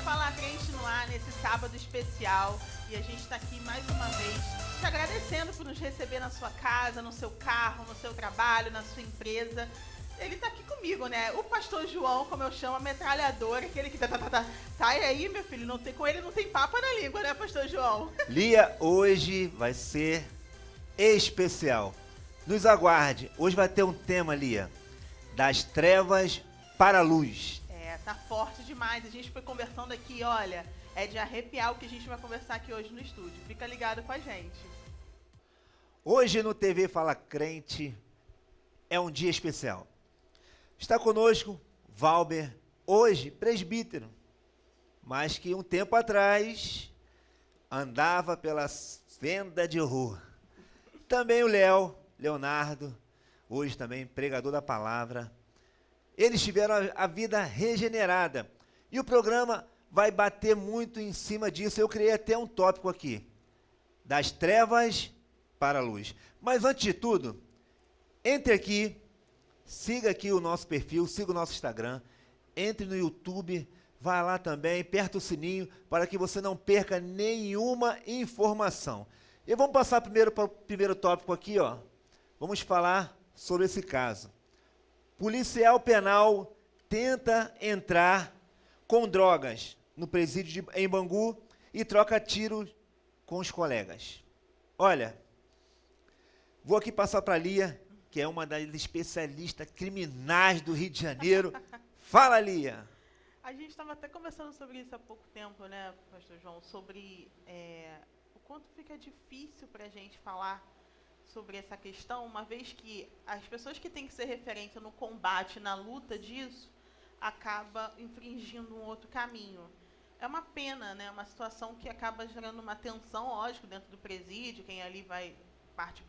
Fala Crente no ar nesse sábado especial e a gente está aqui mais uma vez te agradecendo por nos receber na sua casa, no seu carro, no seu trabalho, na sua empresa. Ele tá aqui comigo, né? O pastor João, como eu chamo, a metralhadora, aquele que tá aí, meu filho, não tem, com ele não tem papo na língua, né, pastor João? Lia, hoje vai ser especial. Nos aguarde. Hoje vai ter um tema, Lia, das trevas para a luz. Tá forte demais. A gente foi conversando aqui, olha, é de arrepiar o que a gente vai conversar aqui hoje no estúdio. Fica ligado com a gente. Hoje no TV Fala Crente é um dia especial. Está conosco Valber, hoje presbítero, mas que um tempo atrás andava pela fenda de rua. Também o Leonardo, hoje também pregador da palavra. Eles tiveram a vida regenerada. E o programa vai bater muito em cima disso. Eu criei até um tópico aqui. Das trevas para a luz. Mas antes de tudo, entre aqui, siga aqui o nosso perfil, siga o nosso Instagram, entre no YouTube, vai lá também, aperta o sininho para que você não perca nenhuma informação. E vamos passar primeiro para o primeiro tópico aqui, ó. Vamos falar sobre esse caso. Policial penal tenta entrar com drogas no presídio em Bangu e troca tiros com os colegas. Olha, vou aqui passar para a Lia, que é uma das especialistas criminais do Rio de Janeiro. Fala, Lia! A gente estava até conversando sobre isso há pouco tempo, né, pastor João, sobre o quanto fica difícil para a gente falar sobre essa questão, uma vez que as pessoas que têm que ser referência no combate, na luta disso, acaba infringindo um outro caminho. É uma pena, né? Uma situação que acaba gerando uma tensão, lógico, dentro do presídio, quem ali vai, parte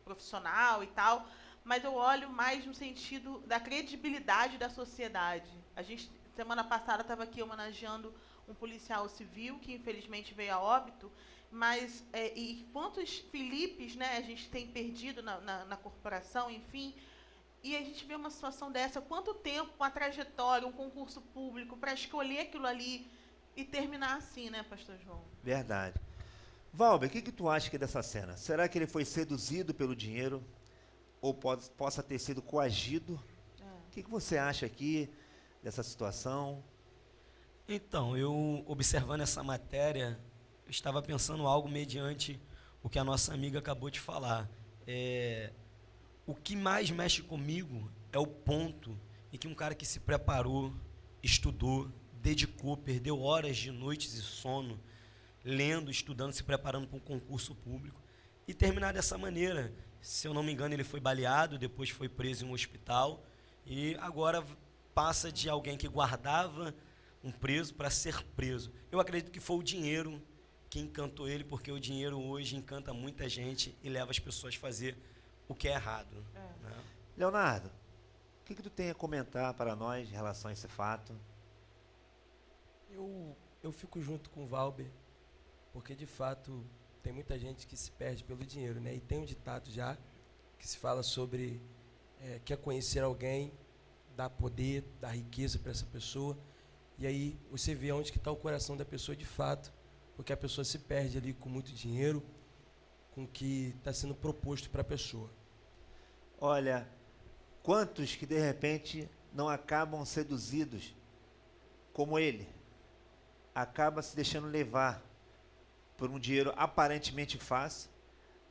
profissional e tal, mas eu olho mais no sentido da credibilidade da sociedade. A gente, semana passada, estava aqui homenageando um policial civil que, infelizmente, veio a óbito, mas, e quantos Filipes, né, a gente tem perdido na corporação, enfim, e a gente vê uma situação dessa, quanto tempo, uma trajetória, um concurso público, para escolher aquilo ali e terminar assim, né, pastor João? Verdade. Valber, o que tu acha aqui dessa cena? Será que ele foi seduzido pelo dinheiro? Ou possa ter sido coagido? O que você acha aqui dessa situação? Então, eu observando essa matéria, eu estava pensando algo mediante o que a nossa amiga acabou de falar. O que mais mexe comigo é o ponto em que um cara que se preparou, estudou, dedicou, perdeu horas de noites e sono, lendo, estudando, se preparando para um concurso público, e terminar dessa maneira. Se eu não me engano, ele foi baleado, depois foi preso em um hospital, e agora passa de alguém que guardava um preso para ser preso. Eu acredito que foi o dinheiro que encantou ele, porque o dinheiro hoje encanta muita gente e leva as pessoas a fazer o que é errado. Né? Leonardo, o que tu tem a comentar para nós em relação a esse fato? Eu fico junto com o Valber, porque de fato tem muita gente que se perde pelo dinheiro, né? E tem um ditado já que se fala sobre quer conhecer alguém, dá poder, dá riqueza para essa pessoa, e aí você vê onde que está o coração da pessoa de fato, porque a pessoa se perde ali com muito dinheiro, com o que está sendo proposto para a pessoa. Olha, quantos que de repente não acabam seduzidos como ele, acaba se deixando levar por um dinheiro aparentemente fácil,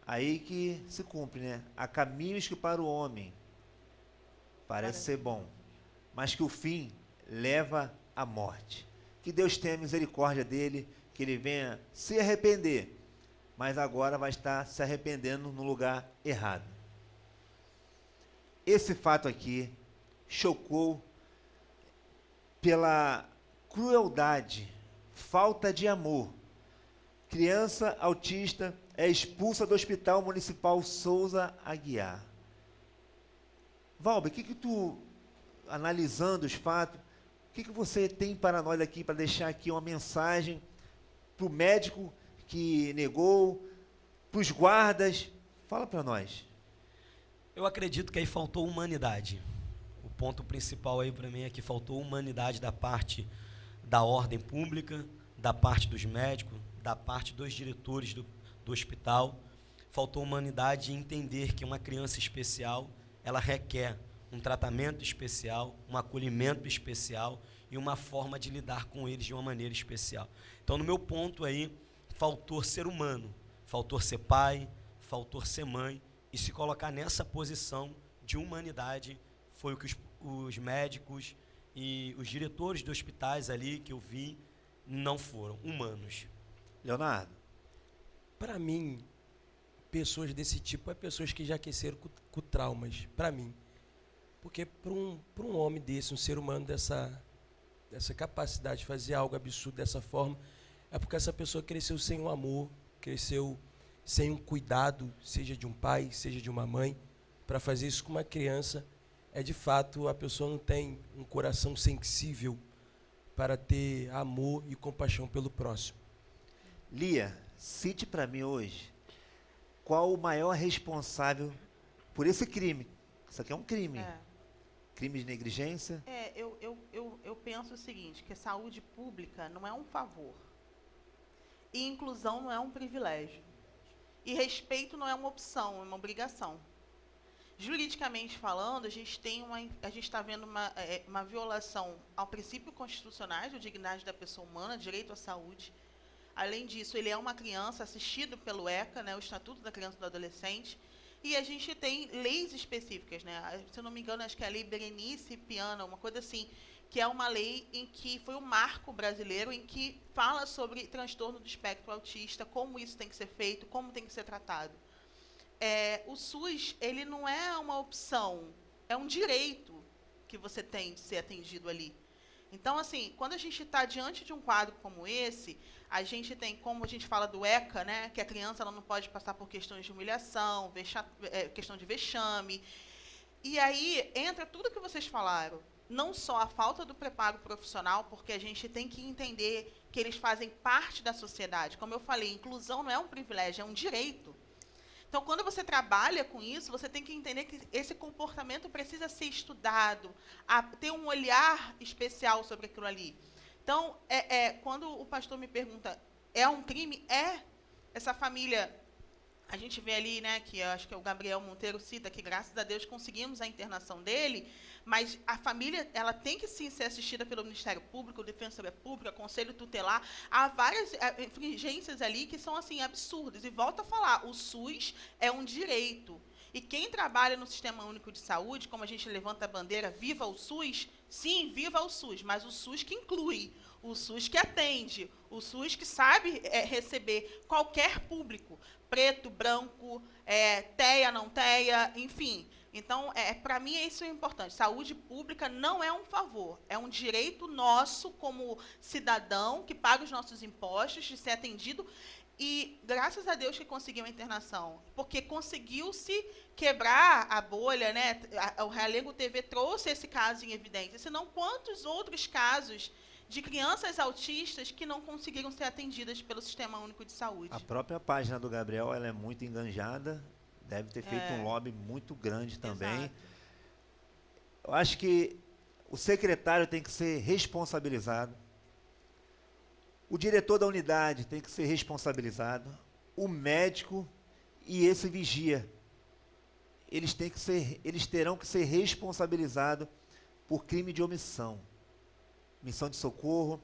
aí que se cumpre, né? Há caminhos que para o homem parece ser bom, mas que o fim leva à morte. Que Deus tenha misericórdia dele, que ele venha se arrepender, mas agora vai estar se arrependendo no lugar errado. Esse fato aqui chocou pela crueldade, falta de amor. Criança autista é expulsa do Hospital Municipal Souza Aguiar. Valber, o que tu, analisando os fatos, o que você tem para nós aqui, para deixar aqui uma mensagem para o médico que negou, para os guardas? Fala para nós. Eu acredito que aí faltou humanidade. O ponto principal aí para mim é que faltou humanidade da parte da ordem pública, da parte dos médicos, da parte dos diretores do hospital. Faltou humanidade em entender que uma criança especial, ela requer um tratamento especial, um acolhimento especial e uma forma de lidar com eles de uma maneira especial. Então, no meu ponto aí, faltou ser humano, faltou ser pai, faltou ser mãe, e se colocar nessa posição de humanidade foi o que os médicos e os diretores de hospitais ali que eu vi não foram humanos. Leonardo, Para mim, pessoas desse tipo é pessoas que já aqueceram com traumas, para mim. Porque para um homem desse, um ser humano dessa capacidade de fazer algo absurdo dessa forma, é porque essa pessoa cresceu sem um amor, cresceu sem um cuidado, seja de um pai, seja de uma mãe. Para fazer isso com uma criança, de fato, a pessoa não tem um coração sensível para ter amor e compaixão pelo próximo. Lia, cite para mim hoje qual o maior responsável por esse crime. Isso aqui é um crime. Crime de negligência. Eu penso o seguinte, que saúde pública não é um favor. E inclusão não é um privilégio. E respeito não é uma opção, é uma obrigação. Juridicamente falando, a gente está vendo uma violação ao princípio constitucional da dignidade da pessoa humana, direito à saúde. Além disso, ele é uma criança assistido pelo ECA, né, o Estatuto da Criança e do Adolescente, e a gente tem leis específicas, né? Se eu não me engano, acho que é a Lei Berenice Piana, uma coisa assim, que é uma lei em que foi um marco brasileiro em que fala sobre transtorno do espectro autista, como isso tem que ser feito, como tem que ser tratado. O SUS, ele não é uma opção, é um direito que você tem de ser atendido ali. Então, assim, quando a gente está diante de um quadro como esse, a gente tem, como a gente fala do ECA, né, que a criança ela não pode passar por questões de humilhação, questão de vexame. E aí entra tudo que vocês falaram. Não só a falta do preparo profissional, porque a gente tem que entender que eles fazem parte da sociedade. Como eu falei, inclusão não é um privilégio, é um direito. Então, quando você trabalha com isso, você tem que entender que esse comportamento precisa ser estudado, ter um olhar especial sobre aquilo ali. Então, quando o pastor me pergunta, é um crime? Essa família, a gente vê ali, né, que eu acho que o Gabriel Monteiro cita que, graças a Deus, conseguimos a internação dele, mas a família, ela tem que sim ser assistida pelo Ministério Público, Defensoria Pública, Conselho Tutelar. Há várias infringências ali que são, assim, absurdas. E volto a falar, o SUS é um direito. E quem trabalha no Sistema Único de Saúde, como a gente levanta a bandeira, viva o SUS, sim, viva o SUS, mas o SUS que inclui, o SUS que atende, o SUS que sabe receber qualquer público, preto, branco, TEA, não TEA, enfim. Então, para mim, isso é importante. Saúde pública não é um favor, é um direito nosso como cidadão que paga os nossos impostos de ser atendido. E graças a Deus que conseguiu a internação, porque conseguiu-se quebrar a bolha, né? O Realengo TV trouxe esse caso em evidência. Senão, quantos outros casos de crianças autistas que não conseguiram ser atendidas pelo Sistema Único de Saúde? A própria página do Gabriel, ela é muito enganjada, deve ter feito um lobby muito grande também. Exato. Eu acho que o secretário tem que ser responsabilizado. O diretor da unidade tem que ser responsabilizado, o médico e esse vigia. Eles terão que ser responsabilizados por crime de omissão. Missão de socorro,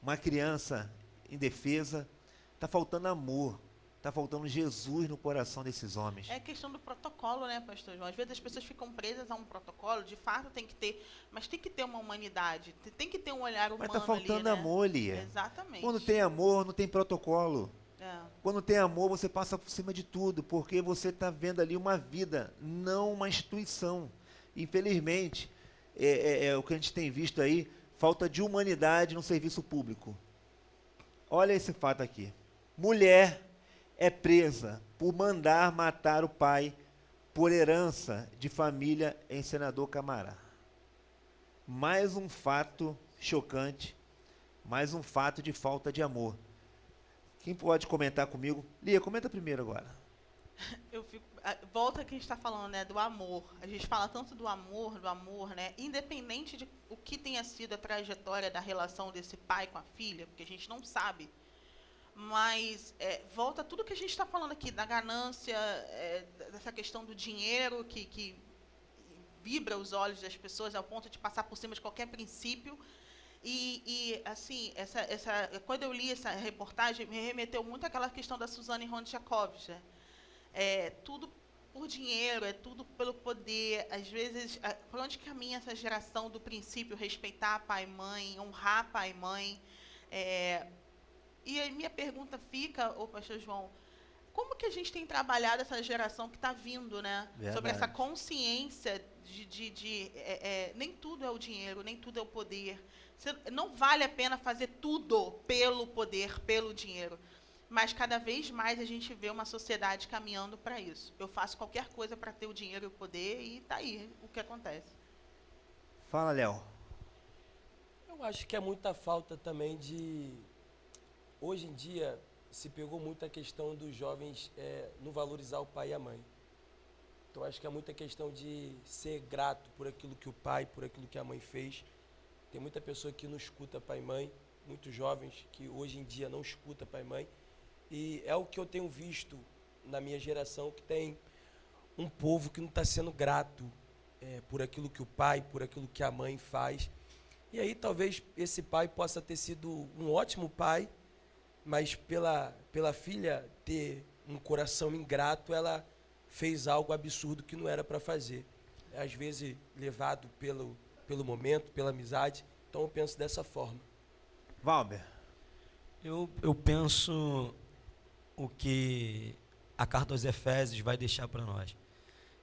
uma criança indefesa. Está faltando amor, está faltando Jesus no coração desses homens. É questão do protocolo, né, pastor João? Às vezes as pessoas ficam presas a um protocolo, de fato tem que ter, mas tem que ter uma humanidade, tem que ter um olhar humano. Mas está faltando ali, né? amor, Lia. Exatamente. Quando tem amor, não tem protocolo. É. Quando tem amor, você passa por cima de tudo, porque você está vendo ali uma vida, não uma instituição. Infelizmente, o que a gente tem visto aí, falta de humanidade no serviço público. Olha esse fato aqui. Mulher é presa por mandar matar o pai por herança de família em Senador Camará. Mais um fato chocante, mais um fato de falta de amor. Quem pode comentar comigo? Lia, comenta primeiro agora. Volta que a gente está falando, né, do amor. A gente fala tanto do amor, né? Independente de o que tenha sido a trajetória da relação desse pai com a filha, porque a gente não sabe. Mas volta tudo que a gente está falando aqui, da ganância, dessa questão do dinheiro que vibra os olhos das pessoas ao ponto de passar por cima de qualquer princípio. E assim, quando eu li essa reportagem, me remeteu muito àquela questão da Suzane Ronchakovs, né? É tudo por dinheiro, é tudo pelo poder. Às vezes, por onde caminha essa geração do princípio respeitar pai e mãe, honrar pai e mãe? E a minha pergunta fica, pastor João, como que a gente tem trabalhado essa geração que está vindo, né? Verdade. Sobre essa consciência de nem tudo é o dinheiro, nem tudo é o poder. Não vale a pena fazer tudo pelo poder, pelo dinheiro. Mas cada vez mais a gente vê uma sociedade caminhando para isso. Eu faço qualquer coisa para ter o dinheiro e o poder, e está aí o que acontece. Fala, Léo. Eu acho que é muita falta também de... Hoje em dia, se pegou muito a questão dos jovens não valorizar o pai e a mãe. Então, acho que é muita questão de ser grato por aquilo que o pai, por aquilo que a mãe fez. Tem muita pessoa que não escuta pai e mãe, muitos jovens que hoje em dia não escuta pai e mãe. E é o que eu tenho visto na minha geração, que tem um povo que não está sendo grato por aquilo que o pai, por aquilo que a mãe faz. E aí talvez esse pai possa ter sido um ótimo pai, mas pela filha ter um coração ingrato, ela fez algo absurdo que não era para fazer. Às vezes levado pelo momento, pela amizade. Então eu penso dessa forma. Valber. Eu penso o que a carta aos Efésios vai deixar para nós.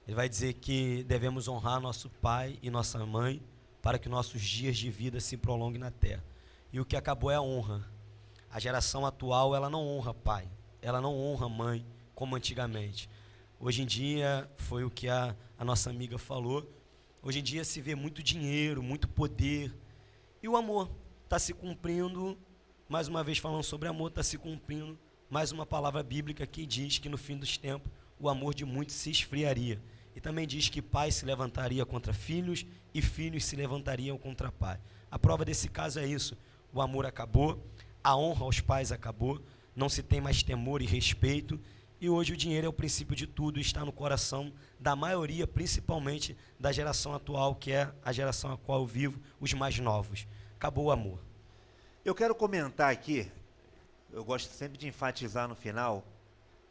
Ele vai dizer que devemos honrar nosso pai e nossa mãe para que nossos dias de vida se prolonguem na terra. E o que acabou é a honra. A geração atual, ela não honra pai, ela não honra mãe como antigamente. Hoje em dia, foi o que a nossa amiga falou, hoje em dia se vê muito dinheiro, muito poder, e o amor está se cumprindo, mais uma vez falando sobre amor, está se cumprindo mais uma palavra bíblica que diz que no fim dos tempos o amor de muitos se esfriaria. E também diz que pai se levantaria contra filhos e filhos se levantariam contra pai. A prova desse caso é isso, o amor acabou, a honra aos pais acabou, não se tem mais temor e respeito, e hoje o dinheiro é o princípio de tudo, está no coração da maioria, principalmente da geração atual, que é a geração a qual eu vivo, os mais novos. Acabou o amor. Eu quero comentar aqui, eu gosto sempre de enfatizar no final,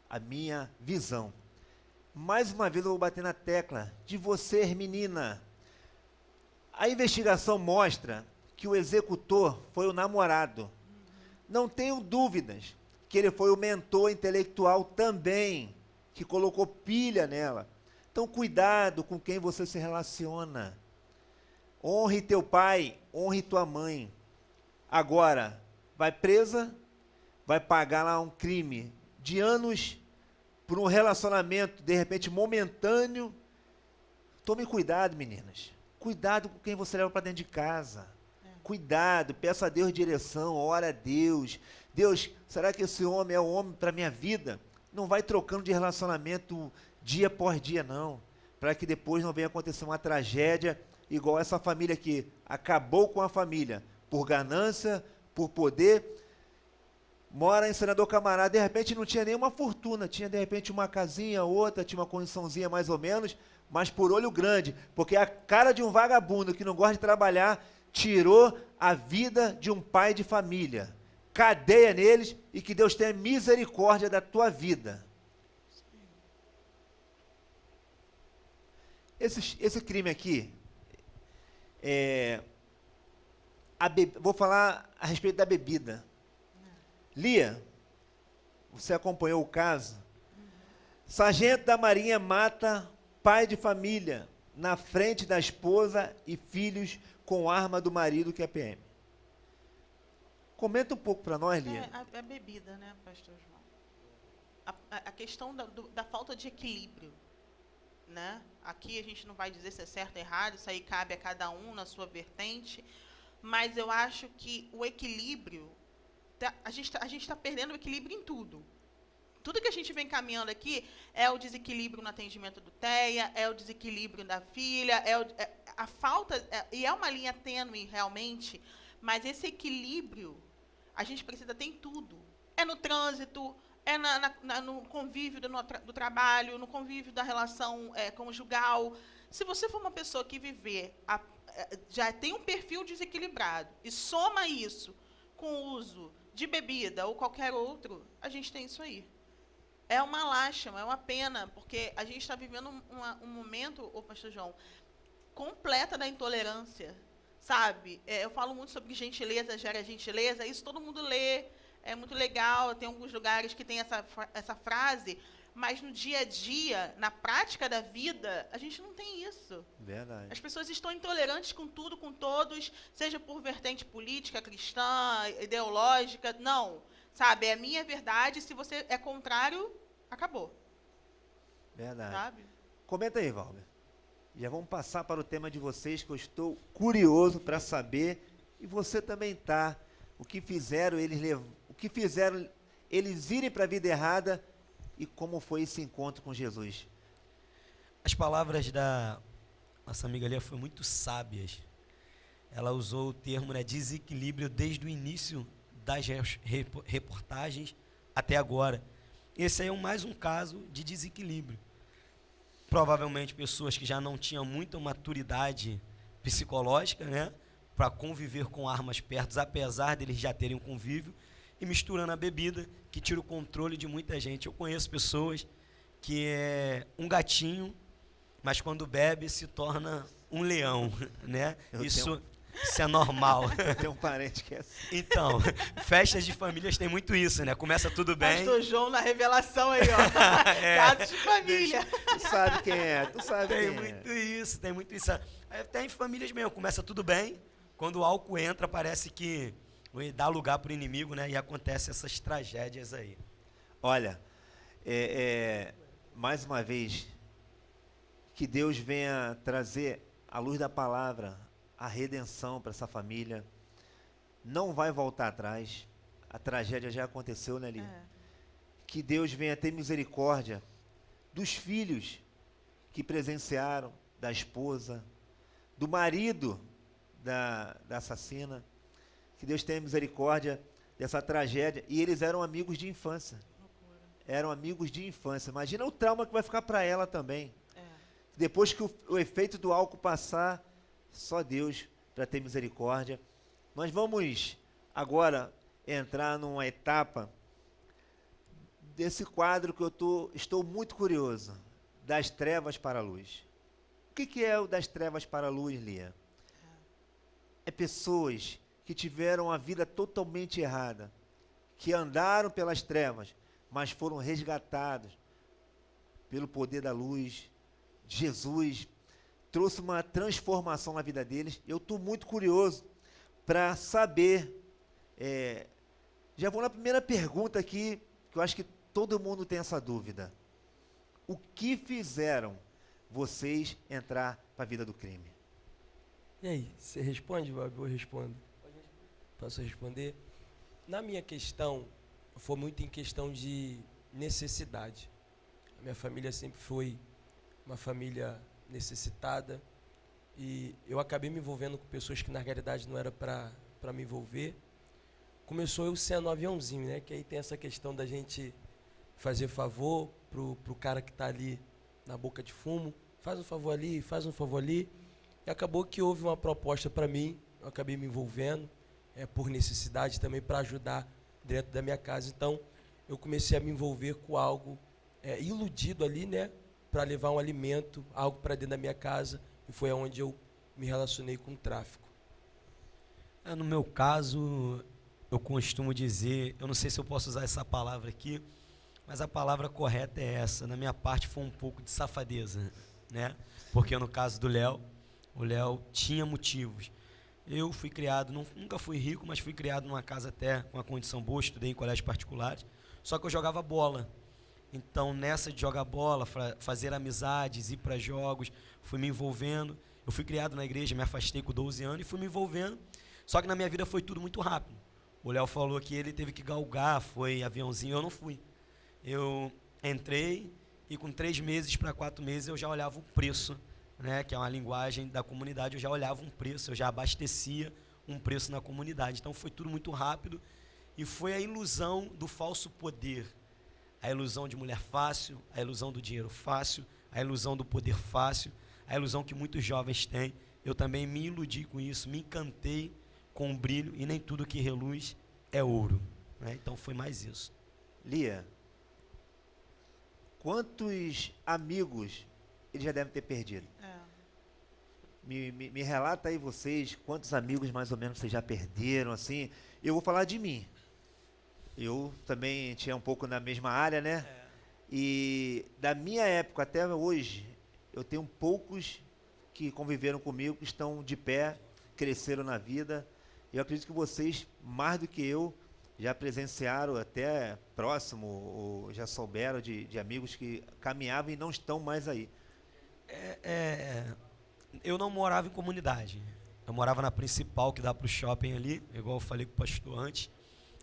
a minha visão. Mais uma vez eu vou bater na tecla de você, menina. A investigação mostra que o executor foi o namorado. Não tenho dúvidas que ele foi o mentor intelectual também, que colocou pilha nela. Então, cuidado com quem você se relaciona. Honre teu pai, honre tua mãe. Agora, vai presa, vai pagar lá um crime de anos por um relacionamento, de repente, momentâneo. Tome cuidado, meninas. Cuidado com quem você leva para dentro de casa. Cuidado, peça a Deus direção, ora a Deus. Deus, será que esse homem é o homem para a minha vida? Não vai trocando de relacionamento dia por dia, não. Para que depois não venha acontecer uma tragédia igual essa família que acabou com a família por ganância, por poder. Mora em Senador Camará, de repente não tinha nenhuma fortuna, tinha de repente uma casinha, outra, tinha uma condiçãozinha mais ou menos, mas por olho grande, porque a cara de um vagabundo que não gosta de trabalhar tirou a vida de um pai de família. Cadeia neles e que Deus tenha misericórdia da tua vida. Esse crime aqui, vou falar a respeito da bebida. Lia, você acompanhou o caso? Sargento da Marinha mata pai de família na frente da esposa e filhos com arma do marido que é PM. Comenta um pouco para nós, Lia. A bebida, né, pastor João? A questão da falta de equilíbrio, né? Aqui a gente não vai dizer se é certo ou errado, isso aí cabe a cada um na sua vertente, mas eu acho que o equilíbrio, a gente está perdendo o equilíbrio em tudo. tudo que a gente vem caminhando aqui é o desequilíbrio no atendimento do TEA, é o desequilíbrio da filha, a falta, e é uma linha tênue realmente, mas esse equilíbrio a gente precisa ter em tudo. É no trânsito, é no convívio do trabalho, no convívio da relação conjugal. Se você for uma pessoa que já tem um perfil desequilibrado e soma isso com o uso de bebida ou qualquer outro, a gente tem isso aí. É uma lástima, é uma pena, porque a gente está vivendo um momento, ô pastor João, completa da intolerância, sabe? Eu falo muito sobre gentileza gera gentileza, isso todo mundo lê, é muito legal, tem alguns lugares que tem essa frase, mas no dia a dia, na prática da vida, a gente não tem isso. Verdade. As pessoas estão intolerantes com tudo, com todos, seja por vertente política, cristã, ideológica, não. Sabe, é a minha verdade, se você é contrário, acabou. Verdade. Sabe? Comenta aí, Valber. Já vamos passar para o tema de vocês, que eu estou curioso para saber, e você também tá. O que fizeram eles irem para a vida errada e como foi esse encontro com Jesus. As palavras da nossa amiga Lia foram muito sábias. Ela usou o termo, né, desequilíbrio desde o início das reportagens até agora. Esse aí é mais um caso de desequilíbrio. Provavelmente pessoas que já não tinham muita maturidade psicológica, né, para conviver com armas perto, apesar deles já terem um convívio, e misturando a bebida, que tira o controle de muita gente. Eu conheço pessoas que é um gatinho, mas quando bebe se torna um leão, né? Isso é normal. Tem um parente que é assim. Então, festas de famílias tem muito isso, né? Começa tudo bem. Pastor João na revelação aí, ó. Casos de família. Tu sabe quem é, tu sabe Tem quem muito isso, tem muito isso. Até em famílias mesmo, começa tudo bem, quando o álcool entra, parece que dá lugar para o inimigo, né? E acontecem essas tragédias aí. Olha, mais uma vez, que Deus venha trazer à luz da palavra a redenção para essa família. Não vai voltar atrás. A tragédia já aconteceu, né, Lia? Que Deus venha ter misericórdia dos filhos que presenciaram, da esposa, do marido da assassina. Que Deus tenha misericórdia dessa tragédia. E eles eram amigos de infância. Eram amigos de infância. Imagina o trauma que vai ficar para ela também. Depois que o efeito do álcool passar, só Deus para ter misericórdia. Nós vamos agora entrar numa etapa desse quadro que eu estou muito curioso. Das trevas para a luz. O que é o das trevas para a luz, Lia? É pessoas que tiveram a vida totalmente errada, que andaram pelas trevas, mas foram resgatados pelo poder da luz. Jesus trouxe uma transformação na vida deles. Eu estou muito curioso para saber. Já vou na primeira pergunta aqui, que eu acho que todo mundo tem essa dúvida. O que fizeram vocês entrar para a vida do crime? E aí, você responde, Bob? Eu respondo. Posso responder? Na minha questão, foi muito em questão de necessidade. A minha família sempre foi uma família necessitada e eu acabei me envolvendo com pessoas que na realidade não era para me envolver. Começou eu sendo um aviãozinho, né? Que aí tem essa questão da gente fazer favor pro cara que está ali na boca de fumo. Faz um favor ali, faz um favor ali. E acabou que houve uma proposta para mim, eu acabei me envolvendo, por necessidade também, para ajudar dentro da minha casa. Então, eu comecei a me envolver com algo iludido ali, né? Para levar um alimento, algo para dentro da minha casa, e foi onde eu me relacionei com o tráfico. No meu caso, eu costumo dizer, eu não sei se eu posso usar essa palavra aqui, mas a palavra correta é essa. Na minha parte foi um pouco de safadeza, né? Porque no caso do Léo, o Léo tinha motivos. Eu fui criado, nunca fui rico, mas fui criado numa casa até com uma condição boa, estudei em colégios particulares, só que eu jogava bola. Então, nessa de jogar bola, fazer amizades, ir para jogos, fui me envolvendo. Eu fui criado na igreja, me afastei com 12 anos e fui me envolvendo. Só que na minha vida foi tudo muito rápido. O Léo falou que ele teve que galgar, foi aviãozinho, eu não fui. eu entrei e com 3 meses para 4 meses eu já olhava o preço, né, que é uma linguagem da comunidade, eu já olhava um preço, eu já abastecia um preço na comunidade. Então foi tudo muito rápido e foi a ilusão do falso poder, a ilusão de mulher fácil, a ilusão do dinheiro fácil, a ilusão do poder fácil, a ilusão que muitos jovens têm. Eu também me iludi com isso, me encantei com o brilho e nem tudo que reluz é ouro, né? Então foi mais isso. Lia, quantos amigos ele já deve ter perdido? Me relata aí vocês, quantos amigos mais ou menos vocês já perderam, assim. Eu vou falar de mim. Eu também tinha um pouco na mesma área, né? E da minha época até hoje, eu tenho poucos que conviveram comigo, que estão de pé, cresceram na vida. Eu acredito que vocês, mais do que eu, já presenciaram até próximo, ou já souberam de amigos que caminhavam e não estão mais aí. Eu não morava em comunidade. Eu morava na principal, que dá para o shopping ali, igual eu falei com o pastor antes.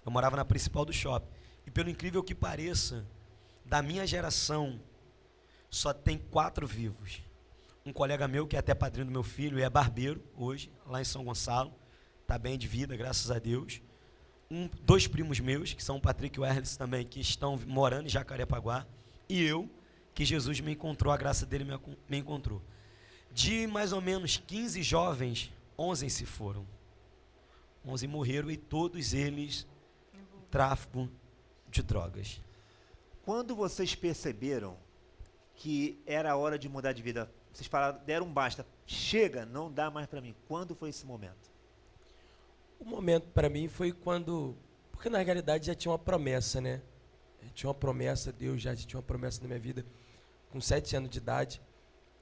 Eu morava na principal do shopping. E pelo incrível que pareça, da minha geração, só tem 4 vivos. Um colega meu, que é até padrinho do meu filho, e é barbeiro hoje, lá em São Gonçalo. Está bem de vida, graças a Deus. 2 primos meus, que são o Patrick e o Erlis também, que estão morando em Jacarepaguá. E eu, que Jesus me encontrou, a graça dele me encontrou. De mais ou menos 15 jovens, 11 se foram. 11 morreram e todos eles tráfico de drogas. Quando vocês perceberam que era a hora de mudar de vida, vocês falaram, deram um basta, chega, não dá mais para mim. Quando foi esse momento? O momento para mim foi quando, porque na realidade já tinha uma promessa, né? Tinha uma promessa, Deus já tinha uma promessa na minha vida, com 7 anos de idade,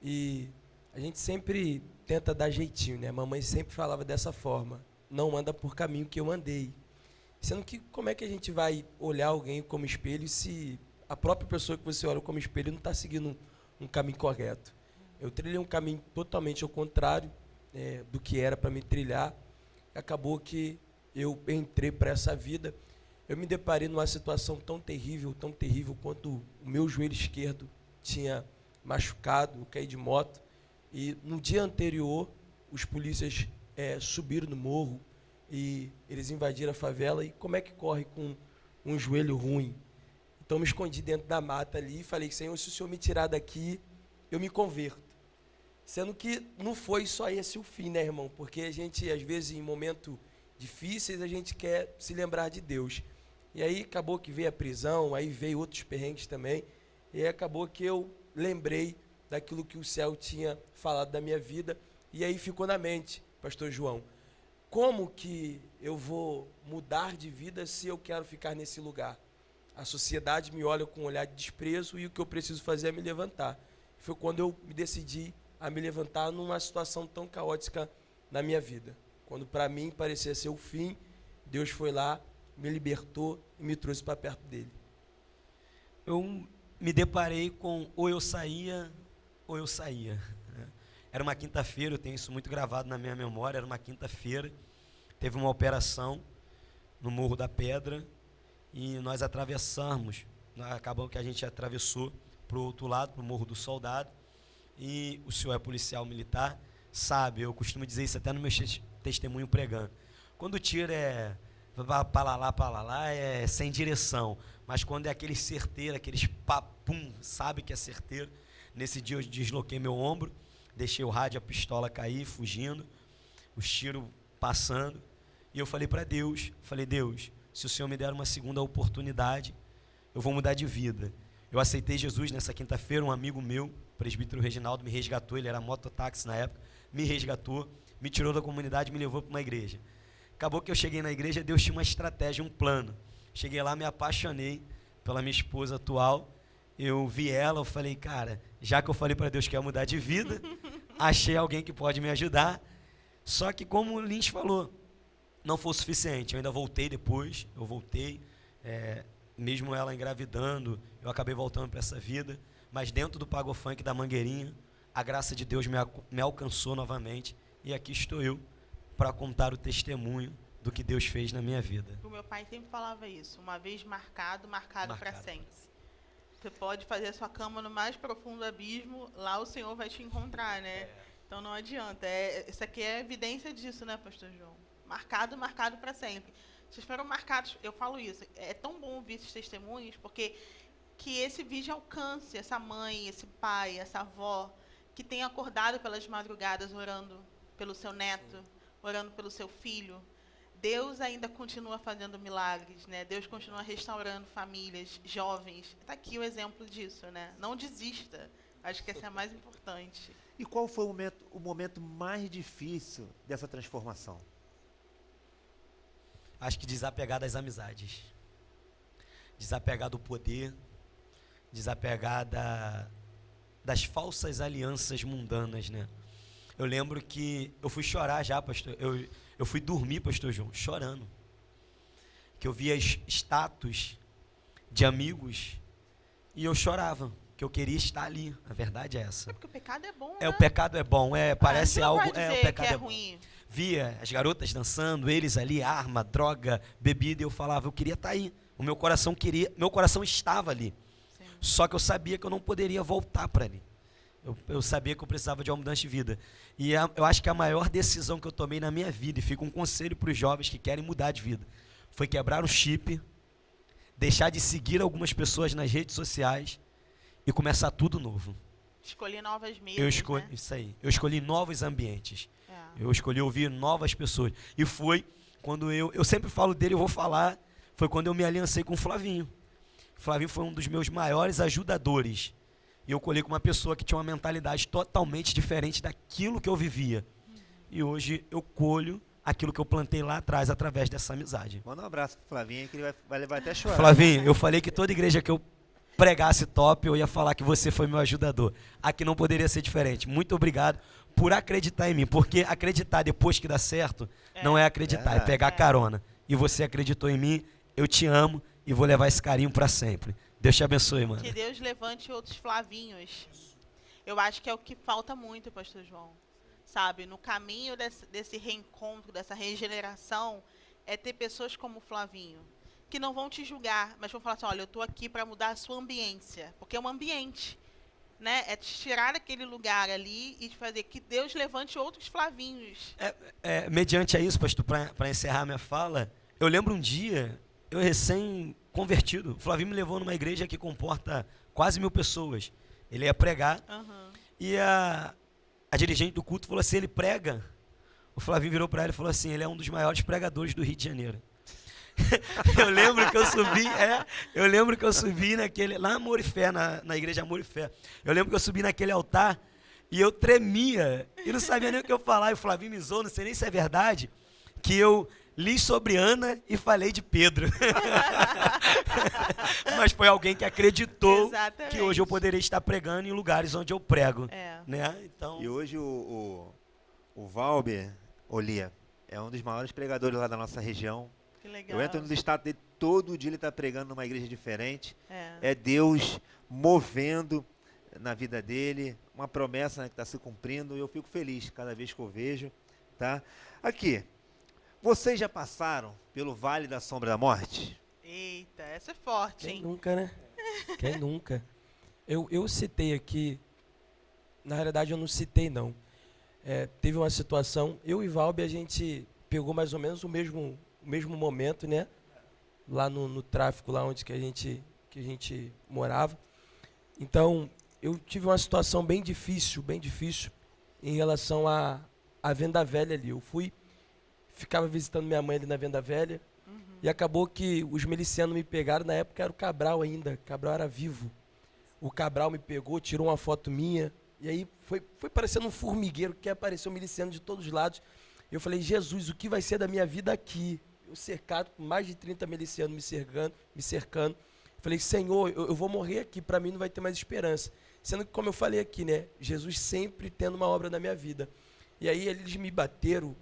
e a gente sempre tenta dar jeitinho, né? Mamãe sempre falava dessa forma, não anda por caminho que eu andei. Sendo que como é que a gente vai olhar alguém como espelho se a própria pessoa que você olha como espelho não está seguindo um caminho correto? Eu trilhei um caminho totalmente ao contrário do que era para me trilhar. Acabou que eu entrei para essa vida. Eu me deparei numa situação tão terrível quanto o meu joelho esquerdo tinha machucado, eu caí de moto. E no dia anterior, os polícias subiram no morro e eles invadiram a favela. E como é que corre com um joelho ruim? Então me escondi dentro da mata ali e falei, Senhor, se o Senhor me tirar daqui, eu me converto. Sendo que não foi só esse o fim, né, irmão? Porque a gente, às vezes, em momentos difíceis, a gente quer se lembrar de Deus. E aí acabou que veio a prisão, aí veio outros perrengues também. E aí acabou que eu lembrei daquilo que o céu tinha falado da minha vida. E aí ficou na mente, pastor João, como que eu vou mudar de vida se eu quero ficar nesse lugar? A sociedade me olha com um olhar de desprezo e o que eu preciso fazer é me levantar. Foi quando eu me decidi a me levantar numa situação tão caótica na minha vida. Quando para mim parecia ser o fim, Deus foi lá, me libertou e me trouxe para perto dele. Eu me deparei com ou eu saía. Era uma quinta-feira, eu tenho isso muito gravado na minha memória, era uma quinta-feira, teve uma operação no Morro da Pedra e nós atravessamos, acabou que a gente atravessou para o outro lado, para o Morro do Soldado, e o senhor é policial militar, sabe, eu costumo dizer isso até no meu testemunho pregando. Quando o tiro é para lá, é sem direção, mas quando é aquele certeiro, aqueles papum, sabe que é certeiro. Nesse dia eu desloquei meu ombro, deixei o rádio, a pistola cair, fugindo, os tiros passando, e eu falei para Deus, Deus, se o Senhor me der uma segunda oportunidade, eu vou mudar de vida. Eu aceitei Jesus nessa quinta-feira, um amigo meu, o presbítero Reginaldo, me resgatou, ele era mototáxi na época, me resgatou, me tirou da comunidade e me levou para uma igreja. Acabou que eu cheguei na igreja, Deus tinha uma estratégia, um plano. Cheguei lá, me apaixonei pela minha esposa atual, eu vi ela, eu falei, cara, já que eu falei para Deus que ia mudar de vida, achei alguém que pode me ajudar, só que como o Lins falou, não foi o suficiente, eu ainda voltei depois, mesmo ela engravidando, eu acabei voltando para essa vida, mas dentro do Pago Funk da Mangueirinha, a graça de Deus me alcançou novamente, e aqui estou eu para contar o testemunho do que Deus fez na minha vida. O meu pai sempre falava isso, uma vez marcado para sempre. Você pode fazer a sua cama no mais profundo abismo, lá o Senhor vai te encontrar, né? Então não adianta. Isso aqui é evidência disso, né, pastor João? Marcado para sempre. Vocês foram marcados, eu falo isso, é tão bom ouvir esses testemunhos, porque que esse vídeo alcance essa mãe, esse pai, essa avó, que tem acordado pelas madrugadas orando pelo seu neto, orando pelo seu filho. Deus ainda continua fazendo milagres, né? Deus continua restaurando famílias, jovens. Está aqui o exemplo disso, né? Não desista. Acho que essa é a mais importante. E qual foi o momento mais difícil dessa transformação? Acho que desapegar das amizades. Desapegar do poder. Desapegar das falsas alianças mundanas, né? Eu lembro que eu fui chorar já, pastor. Eu fui dormir, pastor João, chorando. Que eu via status de amigos e eu chorava, que eu queria estar ali. A verdade é essa. É porque o pecado é bom, É, né? o pecado é bom, parece você não algo. vai dizer O pecado que é bom. ruim. Via as garotas dançando, eles ali, arma, droga, bebida, e eu falava, eu queria estar aí. O meu coração estava ali. Sim. Só que eu sabia que eu não poderia voltar para ali. Eu sabia que eu precisava de uma mudança de vida. E eu acho que a maior decisão que eu tomei na minha vida, e fica um conselho para os jovens que querem mudar de vida, foi quebrar o chip, deixar de seguir algumas pessoas nas redes sociais e começar tudo novo. Escolher novas mesas, né? Isso aí. Eu escolhi novos ambientes. É. Eu escolhi ouvir novas pessoas. E foi quando eu sempre falo dele, eu vou falar, foi quando eu me aliancei com o Flavinho. O Flavinho foi um dos meus maiores ajudadores. E eu colhei com uma pessoa que tinha uma mentalidade totalmente diferente daquilo que eu vivia. E hoje eu colho aquilo que eu plantei lá atrás através dessa amizade. Manda um abraço pro Flavinho que ele vai levar até chorar. Flavinho, eu falei que toda igreja que eu pregasse top, eu ia falar que você foi meu ajudador. Aqui não poderia ser diferente. Muito obrigado por acreditar em mim, porque acreditar depois que dá certo não é acreditar, é pegar carona. E você acreditou em mim, eu te amo e vou levar esse carinho para sempre. Deus te abençoe, mano. Que Deus levante outros Flavinhos. Eu acho que é o que falta muito, pastor João. Sabe, no caminho desse reencontro, dessa regeneração, é ter pessoas como o Flavinho, que não vão te julgar, mas vão falar assim, olha, eu estou aqui para mudar a sua ambiência, porque é um ambiente, né? É te tirar daquele lugar ali e te fazer que Deus levante outros Flavinhos. Mediante a isso, pastor, para encerrar minha fala, eu lembro um dia, eu recém-convertido, o Flavinho me levou numa igreja que comporta quase 1000 pessoas. Ele ia pregar, e a dirigente do culto falou assim, ele prega. O Flavinho virou para ela e falou assim, ele é um dos maiores pregadores do Rio de Janeiro. Eu lembro que eu subi naquele, lá Amor e Fé, na igreja Amor e Fé. Eu lembro que eu subi naquele altar e eu tremia e não sabia nem o que eu falar. E o Flavinho me zoou, não sei nem se é verdade, que eu li sobre Ana e falei de Pedro. Mas foi alguém que acreditou. Exatamente. Que hoje eu poderia estar pregando em lugares onde eu prego. Né? Então... E hoje o Valber Olia é um dos maiores pregadores lá da nossa região. Que legal. Eu entro no estado dele, todo dia ele está pregando numa igreja diferente. É Deus movendo na vida dele, uma promessa, né, que está se cumprindo, e eu fico feliz cada vez que eu vejo. Tá? Aqui, vocês já passaram pelo Vale da Sombra da Morte? Eita, essa é forte, hein? Quem nunca, né? Quem nunca? Eu citei aqui, na realidade eu não citei não. Teve uma situação, eu e Valber, a gente pegou mais ou menos o mesmo momento, né? Lá no tráfico, lá onde que a gente morava. Então, eu tive uma situação bem difícil em relação à Venda Velha ali. Eu ficava visitando minha mãe ali na Venda Velha, e acabou que os milicianos me pegaram, na época era o Cabral ainda, Cabral era vivo. O Cabral me pegou, tirou uma foto minha, e aí foi parecendo um formigueiro, que apareceu miliciano de todos os lados. Eu falei, Jesus, o que vai ser da minha vida aqui? Eu cercado com mais de 30 milicianos me cercando. Eu falei, Senhor, eu vou morrer aqui, para mim não vai ter mais esperança. Sendo que, como eu falei aqui, né, Jesus sempre tendo uma obra na minha vida. E aí eles me bateram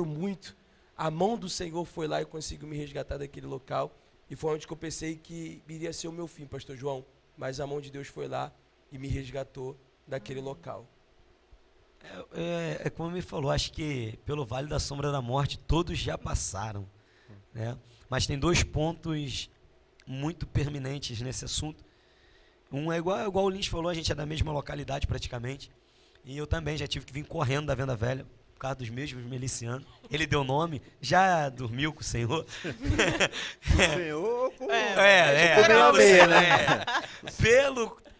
muito. A mão do Senhor foi lá e conseguiu me resgatar daquele local. E foi onde que eu pensei que iria ser o meu fim, pastor João. Mas a mão de Deus foi lá e me resgatou daquele local. Como me falou, acho que pelo Vale da Sombra da Morte todos já passaram, né? Mas tem 2 pontos muito permanentes nesse assunto, Um é igual o Lins falou, a gente é da mesma localidade praticamente. E eu também já tive que vir correndo da Venda Velha, por causa dos mesmos milicianos. Ele deu nome, já dormiu com o senhor. Senhor, pô.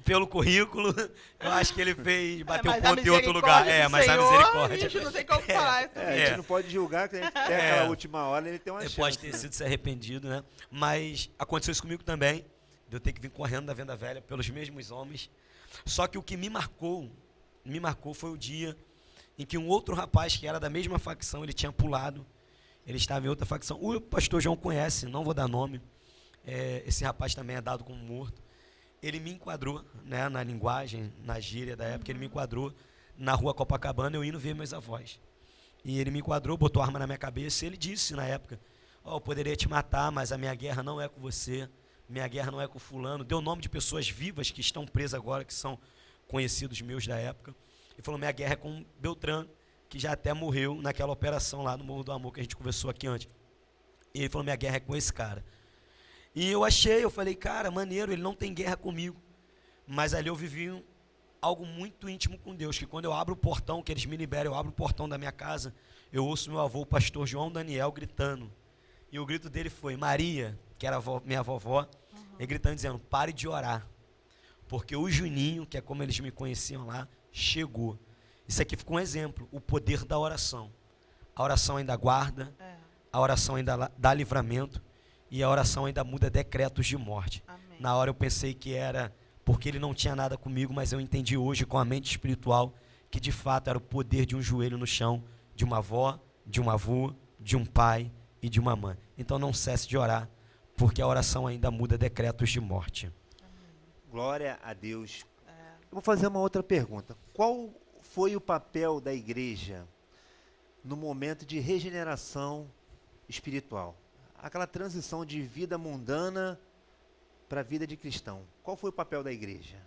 Pelo currículo, eu acho que ele fez, bateu mas ponto a em outro lugar. Mas a Senhor, misericórdia. a gente não tem como falar isso. A gente não pode julgar, que até aquela última hora ele tem uma Ele chance. pode ter sido se arrependido, né? Mas aconteceu isso comigo também, de eu ter que vir correndo da Venda Velha pelos mesmos homens. Só que o que me marcou foi o dia em que um outro rapaz que era da mesma facção, ele tinha pulado, ele estava em outra facção. O pastor João conhece, não vou dar nome, esse rapaz também é dado como morto. Ele me enquadrou, né, na linguagem, na gíria da época, ele me enquadrou na rua Copacabana, eu indo ver meus avós. E ele me enquadrou, botou a arma na minha cabeça, e ele disse na época, eu poderia te matar, mas a minha guerra não é com você, minha guerra não é com fulano. Deu nome de pessoas vivas que estão presas agora, que são conhecidos meus da época. Ele falou, minha guerra é com Beltrano, que já até morreu naquela operação lá no Morro do Amor, que a gente conversou aqui antes. E ele falou, minha guerra é com esse cara. E eu falei, cara, maneiro, ele não tem guerra comigo. Mas ali eu vivi algo muito íntimo com Deus, que quando eu abro o portão, que eles me liberam, eu abro o portão da minha casa, eu ouço meu avô, o pastor João Daniel, gritando. E o grito dele foi, Maria, que era minha vovó, ele gritando, dizendo, pare de orar. Porque o Juninho, que é como eles me conheciam lá, chegou. Isso aqui ficou um exemplo, o poder da oração. A oração ainda guarda, a oração ainda dá livramento, e a oração ainda muda decretos de morte. Amém. Na hora eu pensei que era porque ele não tinha nada comigo, mas eu entendi hoje com a mente espiritual que de fato era o poder de um joelho no chão, de uma avó, de um avô, de um pai e de uma mãe. Então não cesse de orar, porque a oração ainda muda decretos de morte. Glória a Deus. Eu vou fazer uma outra pergunta. Qual foi o papel da igreja no momento de regeneração espiritual? Aquela transição de vida mundana para a vida de cristão. Qual foi o papel da igreja?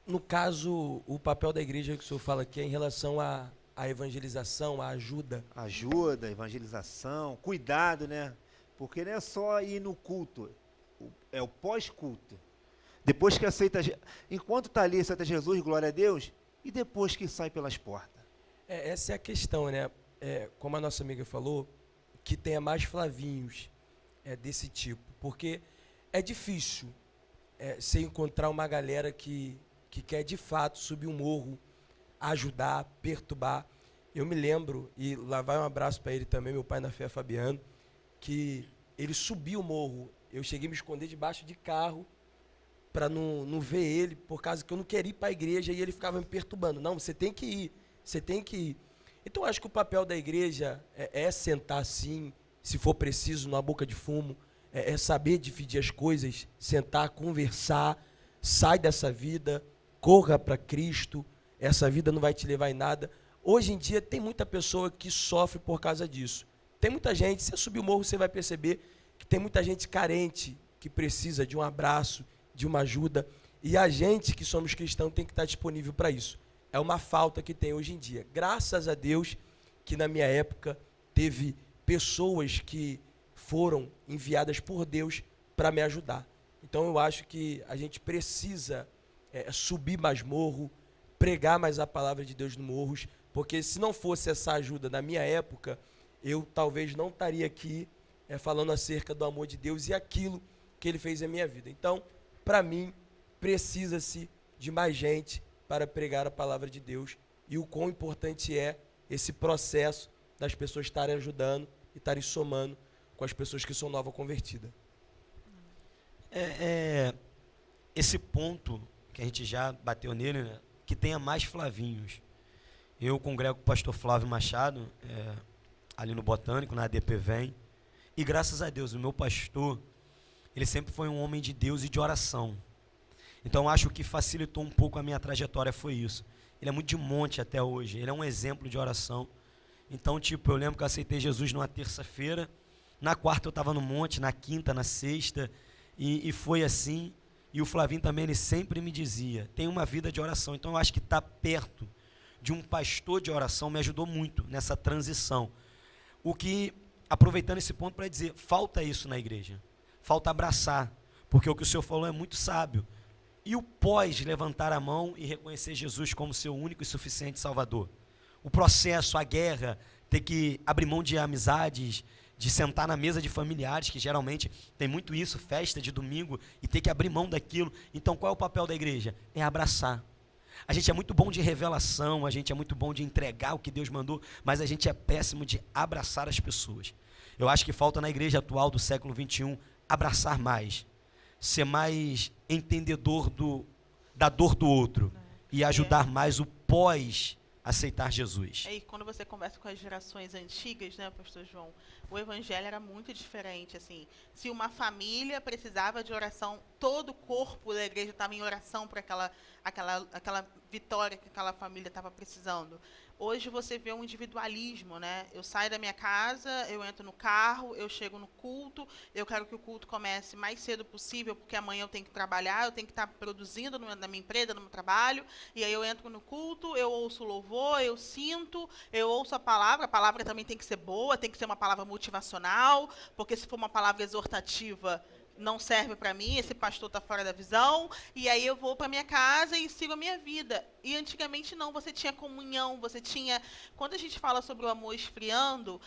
No caso, o papel da igreja que o senhor fala aqui é em relação à evangelização, à ajuda. Ajuda, evangelização, cuidado, né? Porque não é só ir no culto, é o pós-culto. Depois que aceita, enquanto está ali, aceita Jesus, glória a Deus, e depois que sai pelas portas. Essa é a questão, né? Como a nossa amiga falou, que tenha mais Flavinhos desse tipo, porque é difícil você encontrar uma galera que quer de fato subir um morro, ajudar, perturbar. Eu me lembro, e lá vai um abraço para ele também, meu pai na fé, Fabiano, que ele subiu o morro, eu cheguei a me esconder debaixo de carro para não ver ele, por causa que eu não queria ir para a igreja e ele ficava me perturbando. Não, você tem que ir, você tem que ir. Então, acho que o papel da igreja é sentar sim, se for preciso, numa boca de fumo, é saber dividir as coisas, sentar, conversar, sai dessa vida, corra para Cristo, essa vida não vai te levar em nada. Hoje em dia, tem muita pessoa que sofre por causa disso. Tem muita gente, se você subir o morro, você vai perceber que tem muita gente carente, que precisa de um abraço, de uma ajuda, e a gente que somos cristãos tem que estar disponível para isso. É uma falta que tem hoje em dia. Graças a Deus que na minha época teve pessoas que foram enviadas por Deus para me ajudar. Então eu acho que a gente precisa subir mais morro, pregar mais a palavra de Deus nos morros, porque se não fosse essa ajuda na minha época, eu talvez não estaria aqui falando acerca do amor de Deus e aquilo que Ele fez na minha vida. Então, para mim, precisa-se de mais gente para pregar a palavra de Deus, e o quão importante é esse processo das pessoas estarem ajudando e estarem somando com as pessoas que são nova convertidas. Esse ponto que a gente já bateu nele, né, que tenha mais Flavinhos. Eu congrego com o pastor Flávio Machado, ali no Botânico, na ADP Vem, e graças a Deus, o meu pastor, ele sempre foi um homem de Deus e de oração. Então, acho que facilitou um pouco a minha trajetória foi isso. Ele é muito de monte até hoje, ele é um exemplo de oração. Então, eu lembro que eu aceitei Jesus numa terça-feira, na quarta eu estava no monte, na quinta, na sexta, e foi assim. E o Flavinho também, ele sempre me dizia, tem uma vida de oração. Então, eu acho que estar perto de um pastor de oração me ajudou muito nessa transição. O que, aproveitando esse ponto para dizer, falta isso na igreja, falta abraçar. porque o que o senhor falou é muito sábio. E o pós levantar a mão e reconhecer Jesus como seu único e suficiente Salvador? O processo, a guerra, ter que abrir mão de amizades, de sentar na mesa de familiares, que geralmente tem muito isso, festa de domingo, e ter que abrir mão daquilo. Então, qual é o papel da igreja? É abraçar. A gente é muito bom de revelação, a gente é muito bom de entregar o que Deus mandou, mas a gente é péssimo de abraçar as pessoas. Eu acho que falta na igreja atual do século XXI abraçar mais, ser mais entendedor da dor do outro e ajudar mais o pós aceitar Jesus. E quando você conversa com as gerações antigas, né, pastor João, o evangelho era muito diferente, assim. Se uma família precisava de oração, todo o corpo da igreja estava em oração por aquela vitória que aquela família estava precisando. Hoje você vê um individualismo, né? Eu saio da minha casa, eu entro no carro, eu chego no culto, eu quero que o culto comece mais cedo possível, porque amanhã eu tenho que trabalhar, eu tenho que estar produzindo na minha empresa, no meu trabalho, e aí eu entro no culto, eu ouço o louvor, eu sinto, eu ouço a palavra também tem que ser boa, tem que ser uma palavra motivacional, porque se for uma palavra exortativa, não serve para mim, esse pastor está fora da visão, e aí eu vou para minha casa e sigo a minha vida. E antigamente não, você tinha comunhão, você tinha... Quando a gente fala sobre o amor esfriando,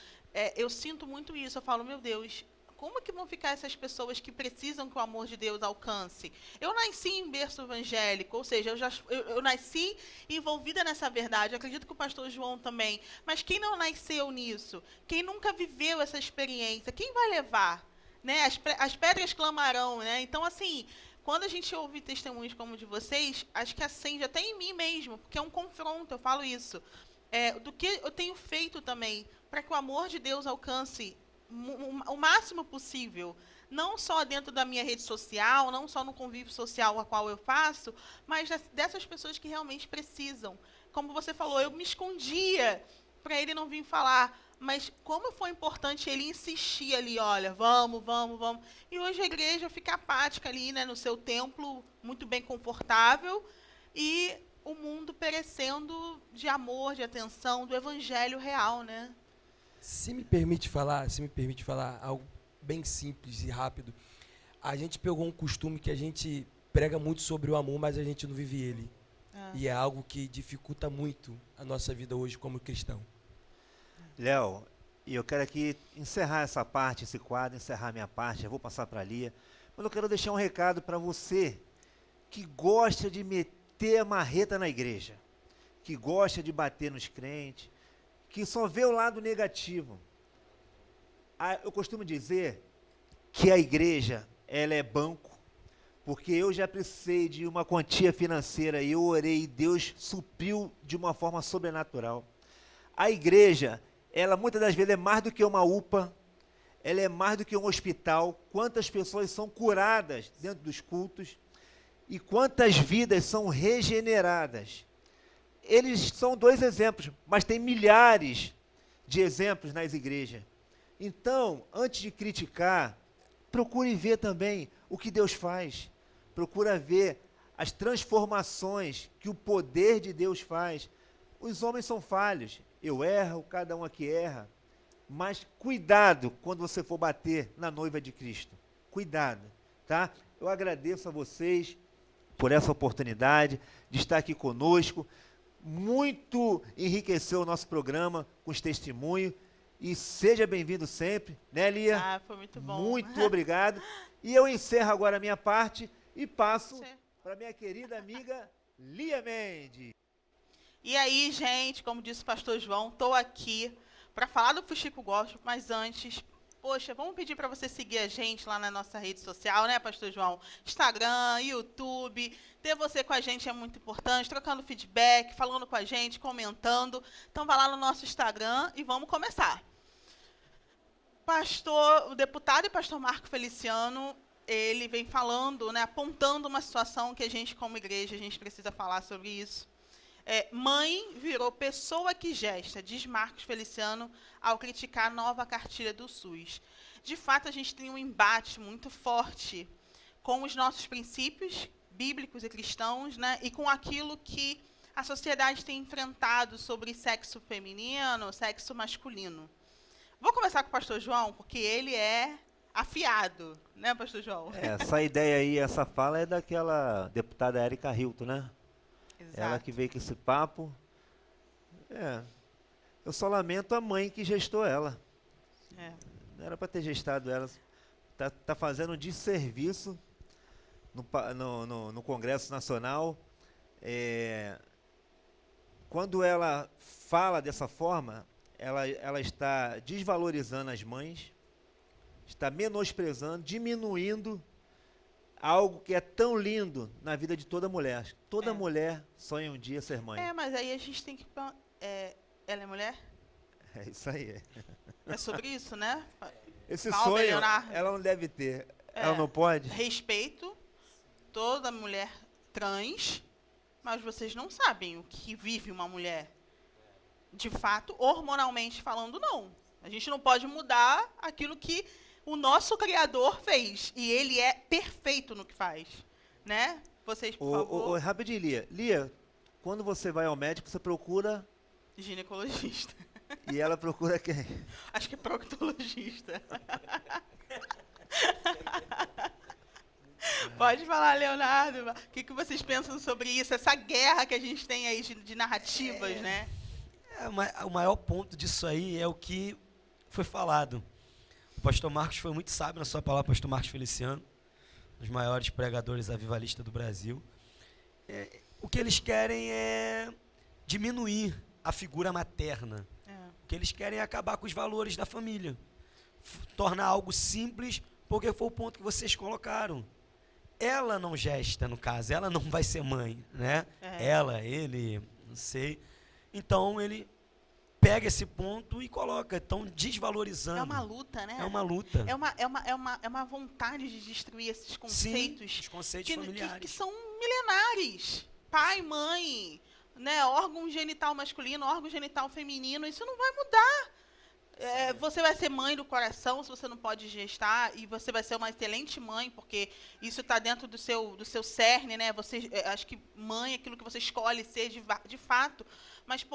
eu sinto muito isso, eu falo, meu Deus, como que vão ficar essas pessoas que precisam que o amor de Deus alcance? Eu nasci em berço evangélico, ou seja, eu nasci envolvida nessa verdade, eu acredito que o pastor João também, mas quem não nasceu nisso? Quem nunca viveu essa experiência? Quem vai levar? Né? As pedras clamarão, né? Então, assim, quando a gente ouve testemunhos como o de vocês, acho que acende até em mim mesmo, porque é um confronto, eu falo isso. Do que eu tenho feito também para que o amor de Deus alcance o máximo possível, não só dentro da minha rede social, não só no convívio social a qual eu faço, mas dessas pessoas que realmente precisam. Como você falou, eu me escondia para ele não vir falar, mas como foi importante ele insistir ali, olha, vamos. E hoje a igreja fica apática ali, né, no seu templo, muito bem confortável, e o mundo perecendo de amor, de atenção, do evangelho real, né? Se me permite falar algo bem simples e rápido, a gente pegou um costume que a gente prega muito sobre o amor, mas a gente não vive ele. E é algo que dificulta muito a nossa vida hoje como cristão. Léo, e eu quero aqui encerrar essa parte, esse quadro, encerrar minha parte, eu vou passar para a Lia, mas eu quero deixar um recado para você que gosta de meter a marreta na igreja, que gosta de bater nos crentes, que só vê o lado negativo. Eu costumo dizer que a igreja, ela é banco, porque eu já precisei de uma quantia financeira e eu orei e Deus supriu de uma forma sobrenatural. A igreja, ela muitas das vezes é mais do que uma UPA, ela é mais do que um hospital. Quantas pessoas são curadas dentro dos cultos e quantas vidas são regeneradas. Eles são 2 exemplos, mas tem milhares de exemplos nas igrejas. Então, antes de criticar, procure ver também o que Deus faz. Procura ver as transformações que o poder de Deus faz. Os homens são falhos, eu erro, cada um aqui erra, mas cuidado quando você for bater na noiva de Cristo. Cuidado, tá? Eu agradeço a vocês por essa oportunidade de estar aqui conosco. Muito enriqueceu o nosso programa com os testemunhos. E seja bem-vindo sempre, né, Lia? Foi muito bom. Muito obrigado. E eu encerro agora a minha parte e passo para minha querida amiga Lia Mendes. E aí, gente, como disse o pastor João, estou aqui para falar do Fuxico Gospel, mas antes, poxa, vamos pedir para você seguir a gente lá na nossa rede social, né, pastor João? Instagram, YouTube, ter você com a gente é muito importante, trocando feedback, falando com a gente, comentando. Então, vai lá no nosso Instagram e vamos começar. O deputado e pastor Marco Feliciano, ele vem falando, né, apontando uma situação que a gente, como igreja, a gente precisa falar sobre isso. Mãe virou pessoa que gesta, diz Marcos Feliciano, ao criticar a nova cartilha do SUS. De fato, a gente tem um embate muito forte com os nossos princípios bíblicos e cristãos, né, e com aquilo que a sociedade tem enfrentado sobre sexo feminino, sexo masculino. Vou começar com o pastor João, porque ele é afiado, né, pastor João? Essa ideia aí, essa fala é daquela deputada Érica Hilton, né? Exato. Ela que veio com esse papo. Eu só lamento a mãe que gestou ela. É. Não era para ter gestado ela. Tá fazendo um desserviço no Congresso Nacional. Quando ela fala dessa forma, ela está desvalorizando as mães, está menosprezando, diminuindo algo que é tão lindo na vida de toda mulher. Toda mulher sonha um dia ser mãe. Mas aí a gente tem que... ela é mulher? É isso aí. É sobre isso, né? Esse Valber, sonho, Leonardo. ela não deve ter. Ela não pode? Respeito toda mulher trans, mas vocês não sabem o que vive uma mulher. De fato, hormonalmente falando, não. A gente não pode mudar aquilo que o nosso Criador fez. E ele é perfeito no que faz. Né? Vocês, por favor. Rapidinho, Lia. Lia, quando você vai ao médico, você procura... Ginecologista. E ela procura quem? Acho que é proctologista. Pode falar, Leonardo. O que vocês pensam sobre isso? Essa guerra que a gente tem aí de narrativas, né? O maior ponto disso aí é o que foi falado. O pastor Marcos foi muito sábio na sua palavra, pastor Marcos Feliciano, um dos maiores pregadores avivalistas do Brasil. O que eles querem é diminuir a figura materna. O que eles querem é acabar com os valores da família. Tornar algo simples, porque foi o ponto que vocês colocaram. Ela não gesta, no caso, ela não vai ser mãe, né? Ela, ele, não sei. Então, ele pega esse ponto e coloca, estão desvalorizando. É uma luta, né? É uma luta. É uma vontade de destruir esses conceitos. Sim, os conceitos familiares. Que são milenares. Pai, mãe, né? Órgão genital masculino, órgão genital feminino, isso não vai mudar. Você vai ser mãe do coração se você não pode gestar, e você vai ser uma excelente mãe, porque isso está dentro do seu cerne, né? Acho que mãe é aquilo que você escolhe ser de fato. Mas,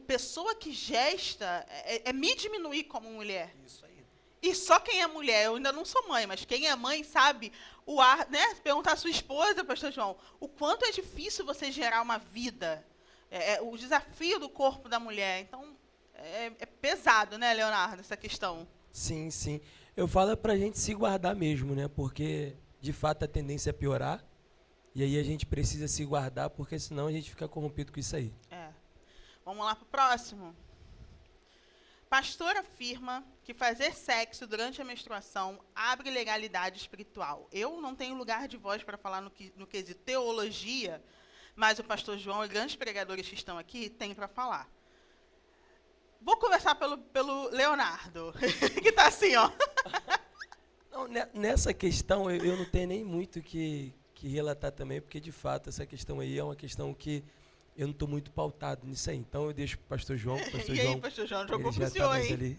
pessoa que gesta é me diminuir como mulher. Isso aí. E só quem é mulher, eu ainda não sou mãe, mas quem é mãe sabe o ar, né? Perguntar à sua esposa, pastor João, o quanto é difícil você gerar uma vida. O desafio do corpo da mulher. Então, é pesado, né, Leonardo, essa questão? Sim, sim. Eu falo pra gente se guardar mesmo, né? Porque, de fato, a tendência é piorar. E aí a gente precisa se guardar, porque senão a gente fica corrompido com isso aí. Vamos lá pro próximo. Pastor afirma que fazer sexo durante a menstruação abre legalidade espiritual. Eu não tenho lugar de voz para falar no quesito teologia, mas o pastor João e grandes pregadores que estão aqui têm para falar. Vou começar pelo Leonardo, que está assim, ó. Não, nessa questão, eu não tenho nem muito que relatar também, porque, de fato, essa questão aí é uma questão que eu não estou muito pautado nisso aí. Então, eu deixo para o pastor João. E aí, pastor João, jogou pro senhor, hein? Ali.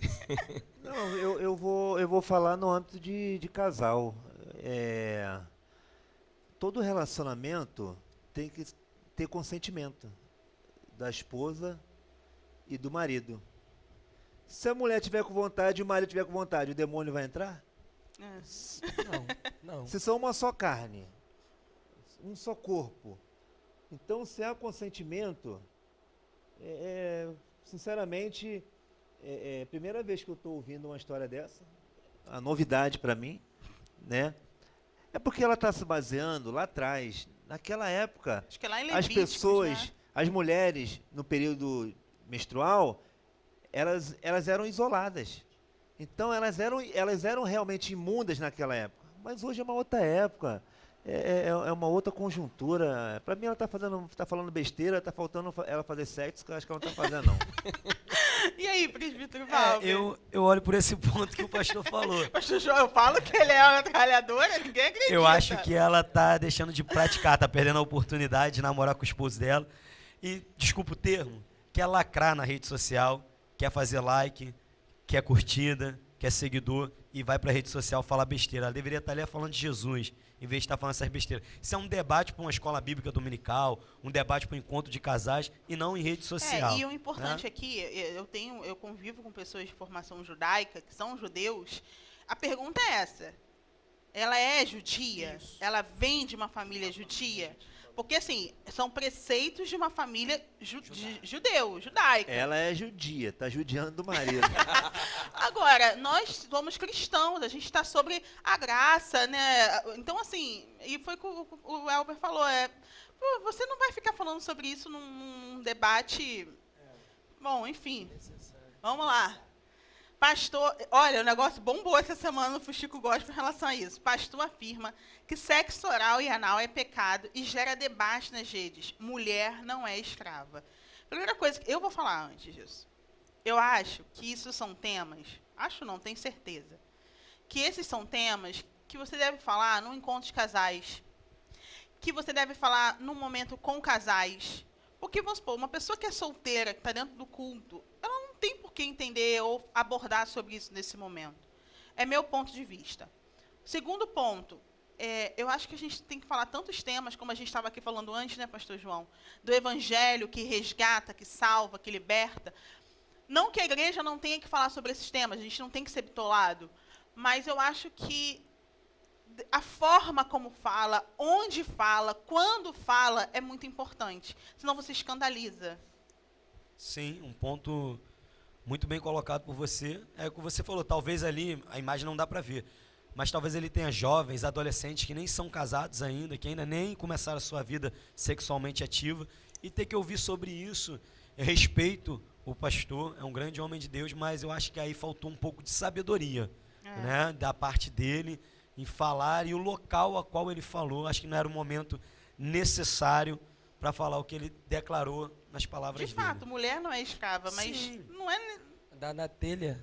Não, eu vou falar no âmbito de casal. Todo relacionamento tem que ter consentimento da esposa e do marido. Se a mulher tiver com vontade e o marido tiver com vontade, o demônio vai entrar? Não. Se são uma só carne, um só corpo. Então, se há consentimento, sinceramente, é a primeira vez que eu estou ouvindo uma história dessa, a novidade para mim, né? É porque ela está se baseando lá atrás, naquela época, acho que lá em as Levíticos, pessoas, né? as mulheres, no período menstrual, elas eram isoladas. Então, elas eram realmente imundas naquela época. Mas hoje é uma outra época. É uma outra conjuntura. Para mim, ela tá falando besteira, tá faltando ela fazer sexo, que eu acho que ela não está fazendo, não. E aí, presbítero Valber? Eu olho por esse ponto que o pastor falou. Pastor João, eu falo que ele é uma trabalhadora, ninguém acredita. Eu acho que ela tá deixando de praticar, tá perdendo a oportunidade de namorar com o esposo dela. E, desculpa o termo, quer lacrar na rede social, quer fazer like, quer curtida, quer seguidor, e vai para a rede social falar besteira. Ela deveria estar ali falando de Jesus, em vez de estar falando essas besteiras. Isso é um debate para uma escola bíblica dominical, um debate para um encontro de casais, e não em rede social. E o importante aqui, eu convivo com pessoas de formação judaica, que são judeus, A pergunta é essa. Ela é judia? Isso. Ela vem de uma família judia? Porque, assim, são preceitos de uma família judaica. Ela é judia, tá judiando do marido. Agora, nós somos cristãos, a gente está sobre a graça, né? Então, assim, e foi o que o Elber falou, pô, você não vai ficar falando sobre isso num debate... Bom, enfim, vamos lá. Pastor, olha, o negócio bombou essa semana no Fuxico Gospel em relação a isso. Pastor afirma que sexo oral e anal é pecado e gera debate nas redes. Mulher não é escrava. Primeira coisa, eu vou falar antes disso. Eu acho que isso são temas, acho não, tenho certeza, que esses são temas que você deve falar num encontro de casais, que você deve falar num momento com casais. Porque, vamos supor, uma pessoa que é solteira, que está dentro do culto, ela não tem por que entender ou abordar sobre isso nesse momento. É meu ponto de vista. Segundo ponto, eu acho que a gente tem que falar tantos temas, como a gente estava aqui falando antes, né, pastor João? Do evangelho que resgata, que salva, que liberta. Não que a igreja não tenha que falar sobre esses temas, a gente não tem que ser bitolado, mas eu acho que a forma como fala, onde fala, quando fala, é muito importante. Senão você escandaliza. Sim, um ponto muito bem colocado por você. É o que você falou, talvez ali, a imagem não dá para ver, mas talvez ele tenha jovens, adolescentes que nem são casados ainda, que ainda nem começaram a sua vida sexualmente ativa, e ter que ouvir sobre isso. Eu respeito o pastor, é um grande homem de Deus, mas eu acho que aí faltou um pouco de sabedoria, né, da parte dele, em falar, e o local a qual ele falou, acho que não era o momento necessário para falar o que ele declarou nas palavras De dele. fato, mulher não é escrava, mas Sim. não é... Dá na telha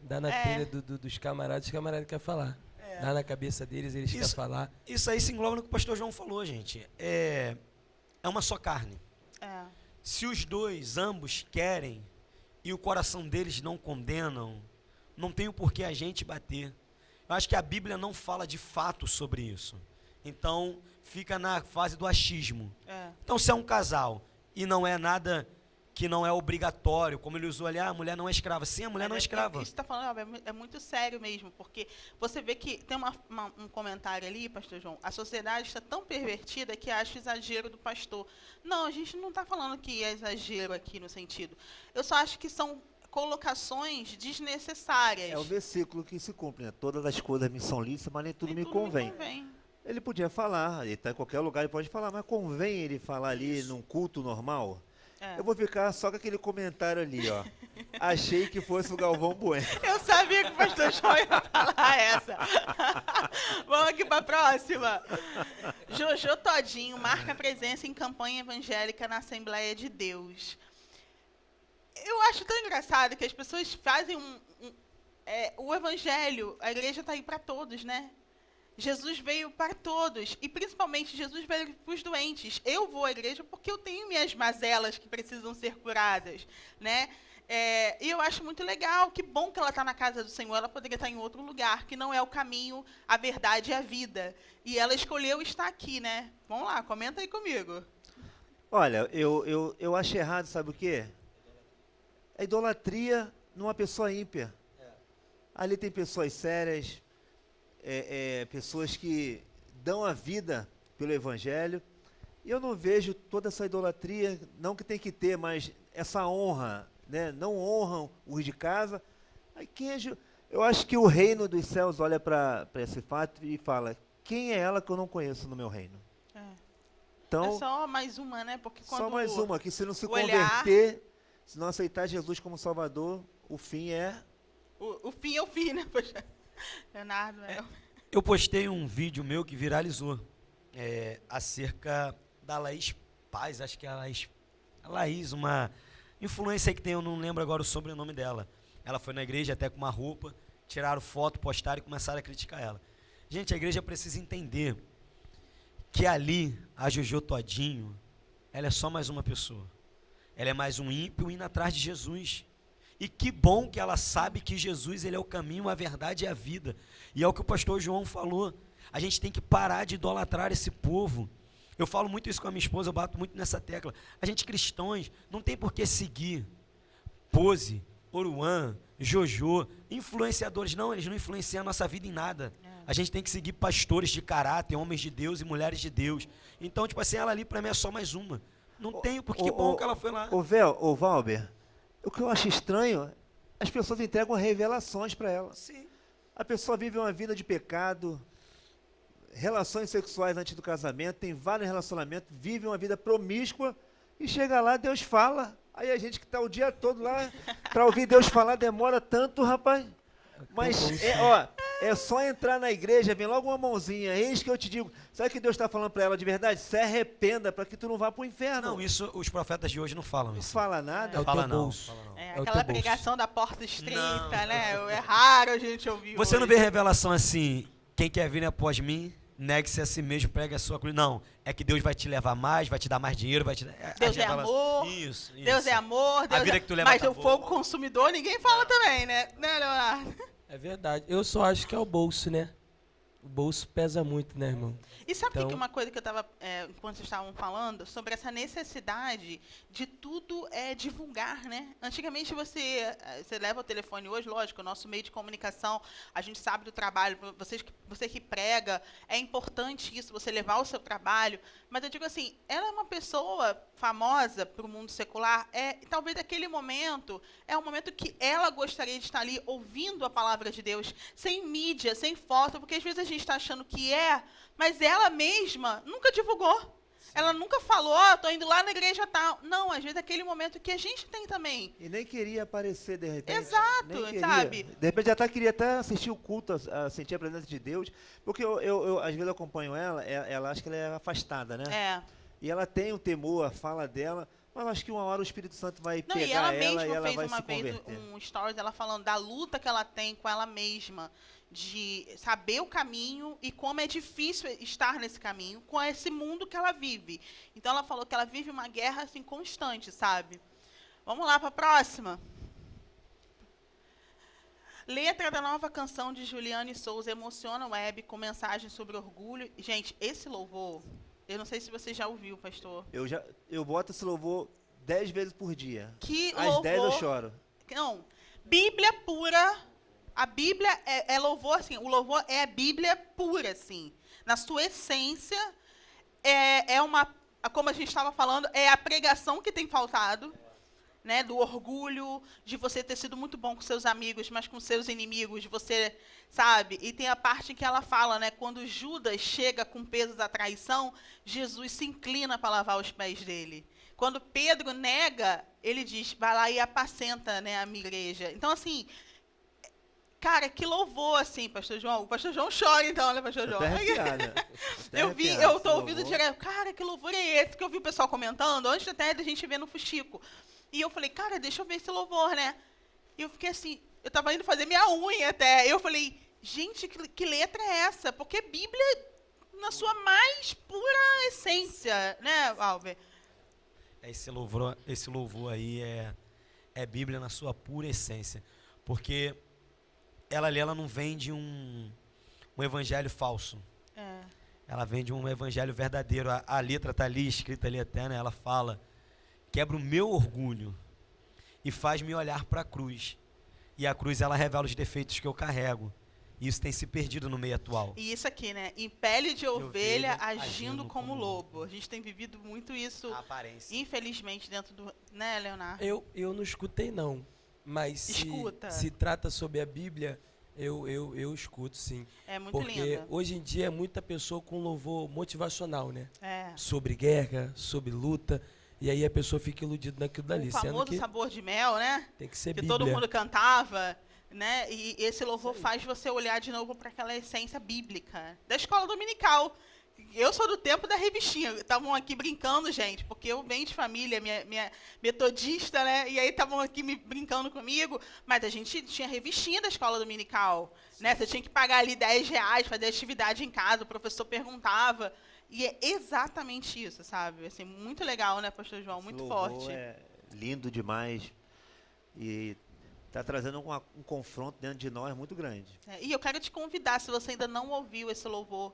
dos camaradas, os camaradas querem falar. Dá na cabeça deles, eles querem falar. Isso aí se engloba no que o pastor João falou, gente. É uma só carne. Se os dois, ambos, querem, e o coração deles não condenam, não tem o porquê a gente bater. Eu acho que a Bíblia não fala de fato sobre isso. Então, fica na fase do achismo. Então, se é um casal e não é nada que não é obrigatório, como ele usou ali, a mulher não é escrava. Sim, a mulher não é escrava. Isso que você está falando é muito sério mesmo, porque você vê que tem um comentário ali, pastor João, a sociedade está tão pervertida que acha exagero do pastor. Não, a gente não está falando que é exagero aqui no sentido. Eu só acho que são colocações desnecessárias. É o versículo que se cumpre, né? Todas as coisas me são lícitas, mas nem tudo me convém. Ele podia falar, ele está em qualquer lugar, ele pode falar, mas convém ele falar ali num culto normal? Eu vou ficar só com aquele comentário ali, ó. Achei que fosse o Galvão Bueno. Eu sabia que o pastor João ia falar essa. Vamos aqui para a próxima. Jojo Todinho marca presença em campanha evangélica na Assembleia de Deus. Eu acho tão engraçado que as pessoas fazem o evangelho, a igreja está aí para todos, né? Jesus veio para todos, e principalmente Jesus veio para os doentes. Eu vou à igreja porque eu tenho minhas mazelas que precisam ser curadas, né? E eu acho muito legal, que bom que ela está na casa do Senhor, ela poderia estar em outro lugar, que não é o caminho, a verdade e a vida. E ela escolheu estar aqui, né? Vamos lá, comenta aí comigo. Olha, eu acho errado, sabe o quê? É idolatria numa pessoa ímpia. Ali tem pessoas sérias, pessoas que dão a vida pelo Evangelho, e eu não vejo toda essa idolatria, não que tem que ter, mas essa honra, né? Não honram os de casa. Aí eu acho que o reino dos céus olha para esse fato e fala, quem é ela que eu não conheço no meu reino? Então, é só mais uma, né? Porque quando só mais uma, que se não se olhar, converter, se não aceitar Jesus como Salvador, o fim é... O fim é o fim, né? Poxa. Leonardo, eu postei um vídeo meu que viralizou acerca da Laís Paz, acho que é a Laís, uma influência aí que tem, eu não lembro agora o sobrenome dela. Ela foi na igreja até com uma roupa, tiraram foto, postaram e começaram a criticar ela. Gente, a igreja precisa entender que ali, a Jojo Todinho, ela é só mais uma pessoa. Ela é mais um ímpio indo atrás de Jesus. E que bom que ela sabe que Jesus, ele é o caminho, a verdade e a vida. E é o que o pastor João falou. A gente tem que parar de idolatrar esse povo. Eu falo muito isso com a minha esposa, eu bato muito nessa tecla. A gente cristãos não tem por que seguir pose, Oruan, Jojo, influenciadores, não, eles não influenciam a nossa vida em nada. A gente tem que seguir pastores de caráter, homens de Deus e mulheres de Deus. Então, tipo assim, ela ali pra mim é só mais uma. Não tenho, porque que bom que ela foi lá. Ô Valber, o que eu acho estranho, as pessoas entregam revelações para ela. Sim. A pessoa vive uma vida de pecado, relações sexuais antes do casamento, tem vários relacionamentos, vive uma vida promíscua e chega lá, Deus fala. Aí a gente que está o dia todo lá, para ouvir Deus falar, demora tanto, rapaz. Mas, é só entrar na igreja, vem logo uma mãozinha, eis que eu te digo. Sabe o que Deus está falando para ela de verdade? Se arrependa para que tu não vá para o inferno. Não, isso os profetas de hoje não falam Não isso. fala nada. É o Fala teu não, bolso. fala não. É, É o aquela teu bolso. pregação da porta estreita, Não. né? É raro a gente ouvir Você não hoje. vê revelação assim, quem quer vir após mim, negue-se a si mesmo, pregue a sua cruz. Não, é que Deus vai te levar mais, vai te dar mais dinheiro, vai te dar... Deus é amor. Isso. Deus é amor, Deus vida é... que tu leva Mas o acabou. fogo consumidor ninguém fala também, né? Né, Leonardo? É verdade. Eu só acho que é o bolso, né? O bolso pesa muito, né, irmão? E sabe Então- que uma coisa que eu estava, enquanto vocês estavam falando, sobre essa necessidade de tudo divulgar, né? Antigamente você leva o telefone hoje, lógico, o nosso meio de comunicação, a gente sabe do trabalho, você que prega, é importante isso, você levar o seu trabalho, mas eu digo assim, ela é uma pessoa famosa para o mundo secular, talvez naquele momento, é um momento que ela gostaria de estar ali ouvindo a palavra de Deus, sem mídia, sem foto, porque às vezes a gente está achando que mas ela mesma nunca divulgou. Ela nunca falou, tô indo lá na igreja tal. Não, às vezes é aquele momento que a gente tem também. E nem queria aparecer de repente. Exato, nem queria. sabe? De repente até queria até assistir o culto, sentir a presença de Deus. Porque eu às vezes acompanho ela acha que ela é afastada, né? É. E ela tem um temor, a fala dela, mas eu acho que uma hora o Espírito Santo vai Não, pegar e ela e mesma ela fez vai uma se vez converter. um stories, ela falando da luta que ela tem com ela mesma, de saber o caminho e como é difícil estar nesse caminho com esse mundo que ela vive. Então ela falou que ela vive uma guerra assim constante, sabe? Vamos lá para a próxima. Letra da nova canção de Juliane Souza emociona a web com mensagens sobre orgulho. Gente, esse louvor, eu não sei se você já ouviu, pastor. Eu boto esse louvor 10 vezes por dia. Que Às louvor. 10 eu choro. Não, Bíblia pura. A Bíblia é louvor, assim, o louvor é a Bíblia pura, assim. Na sua essência, como a gente estava falando, é a pregação que tem faltado, né, do orgulho, de você ter sido muito bom com seus amigos, mas com seus inimigos, de você, sabe? E tem a parte em que ela fala, né, quando Judas chega com o peso da traição, Jesus se inclina para lavar os pés dele. Quando Pedro nega, ele diz, vai lá e apacenta, né, a minha igreja. Então, assim, cara, que louvor, assim, pastor João. O pastor João chora, então, né, pastor João? Eu tô ouvindo direto, cara, que louvor é esse? Que eu vi o pessoal comentando, antes até da gente ver no Fuxico. E eu falei, cara, deixa eu ver esse louvor, né? E eu fiquei assim, eu tava indo fazer minha unha até. Eu falei, gente, que letra é essa? Porque Bíblia, na sua mais pura essência, né, Valber? Esse louvor aí é Bíblia na sua pura essência. Porque ela não vende um evangelho falso. Ela vende um evangelho verdadeiro. A letra está ali, escrita ali até, né? Ela fala, quebra o meu orgulho e faz-me olhar para a cruz. E a cruz, ela revela os defeitos que eu carrego. E isso tem se perdido no meio atual. E isso aqui, né? Em pele de ovelha, agindo como lobo. A gente tem vivido muito isso, A aparência. infelizmente, dentro do... Né, Leonardo? Eu não escutei, não. Mas Escuta. se trata sobre a Bíblia, eu escuto, sim. É muito Porque linda. hoje em dia é muita pessoa com louvor motivacional, né? É. Sobre guerra, sobre luta. E aí a pessoa fica iludida naquilo dali. O Sendo famoso que sabor de mel, né? tem que ser Que Bíblia. todo mundo cantava, né? E esse louvor faz você olhar de novo para aquela essência bíblica da escola dominical. Eu sou do tempo da revistinha. Estavam aqui brincando, gente, porque eu venho de família, minha metodista, né? E aí estavam aqui brincando comigo, mas a gente tinha revistinha da escola dominical, né? Você tinha que pagar ali R$10, fazer atividade em casa, o professor perguntava. E é exatamente isso, sabe? Assim, muito legal, né, pastor João? Esse Muito louvor forte. É lindo demais. E está trazendo um confronto dentro de nós muito grande. E eu quero te convidar, se você ainda não ouviu esse louvor,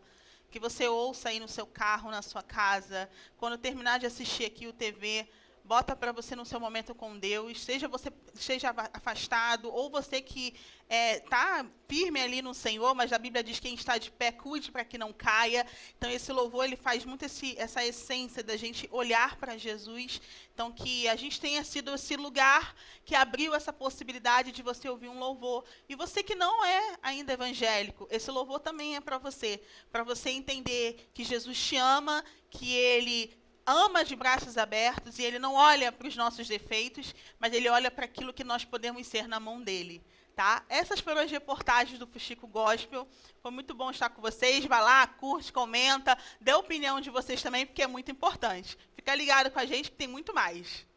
que você ouça aí no seu carro, na sua casa, quando terminar de assistir aqui o TV, bota para você no seu momento com Deus, seja você esteja afastado, ou você que está firme ali no Senhor, mas a Bíblia diz que quem está de pé, cuide para que não caia. Então, esse louvor, ele faz muito essa essência da gente olhar para Jesus. Então, que a gente tenha sido esse lugar que abriu essa possibilidade de você ouvir um louvor. E você que não é ainda evangélico, esse louvor também é para você entender que Jesus te ama, que Ele ama de braços abertos, e Ele não olha para os nossos defeitos, mas Ele olha para aquilo que nós podemos ser na mão dEle. Tá? Essas foram as reportagens do Fuxico Gospel. Foi muito bom estar com vocês. Vai lá, curte, comenta, dê a opinião de vocês também, porque é muito importante. Fica ligado com a gente que tem muito mais.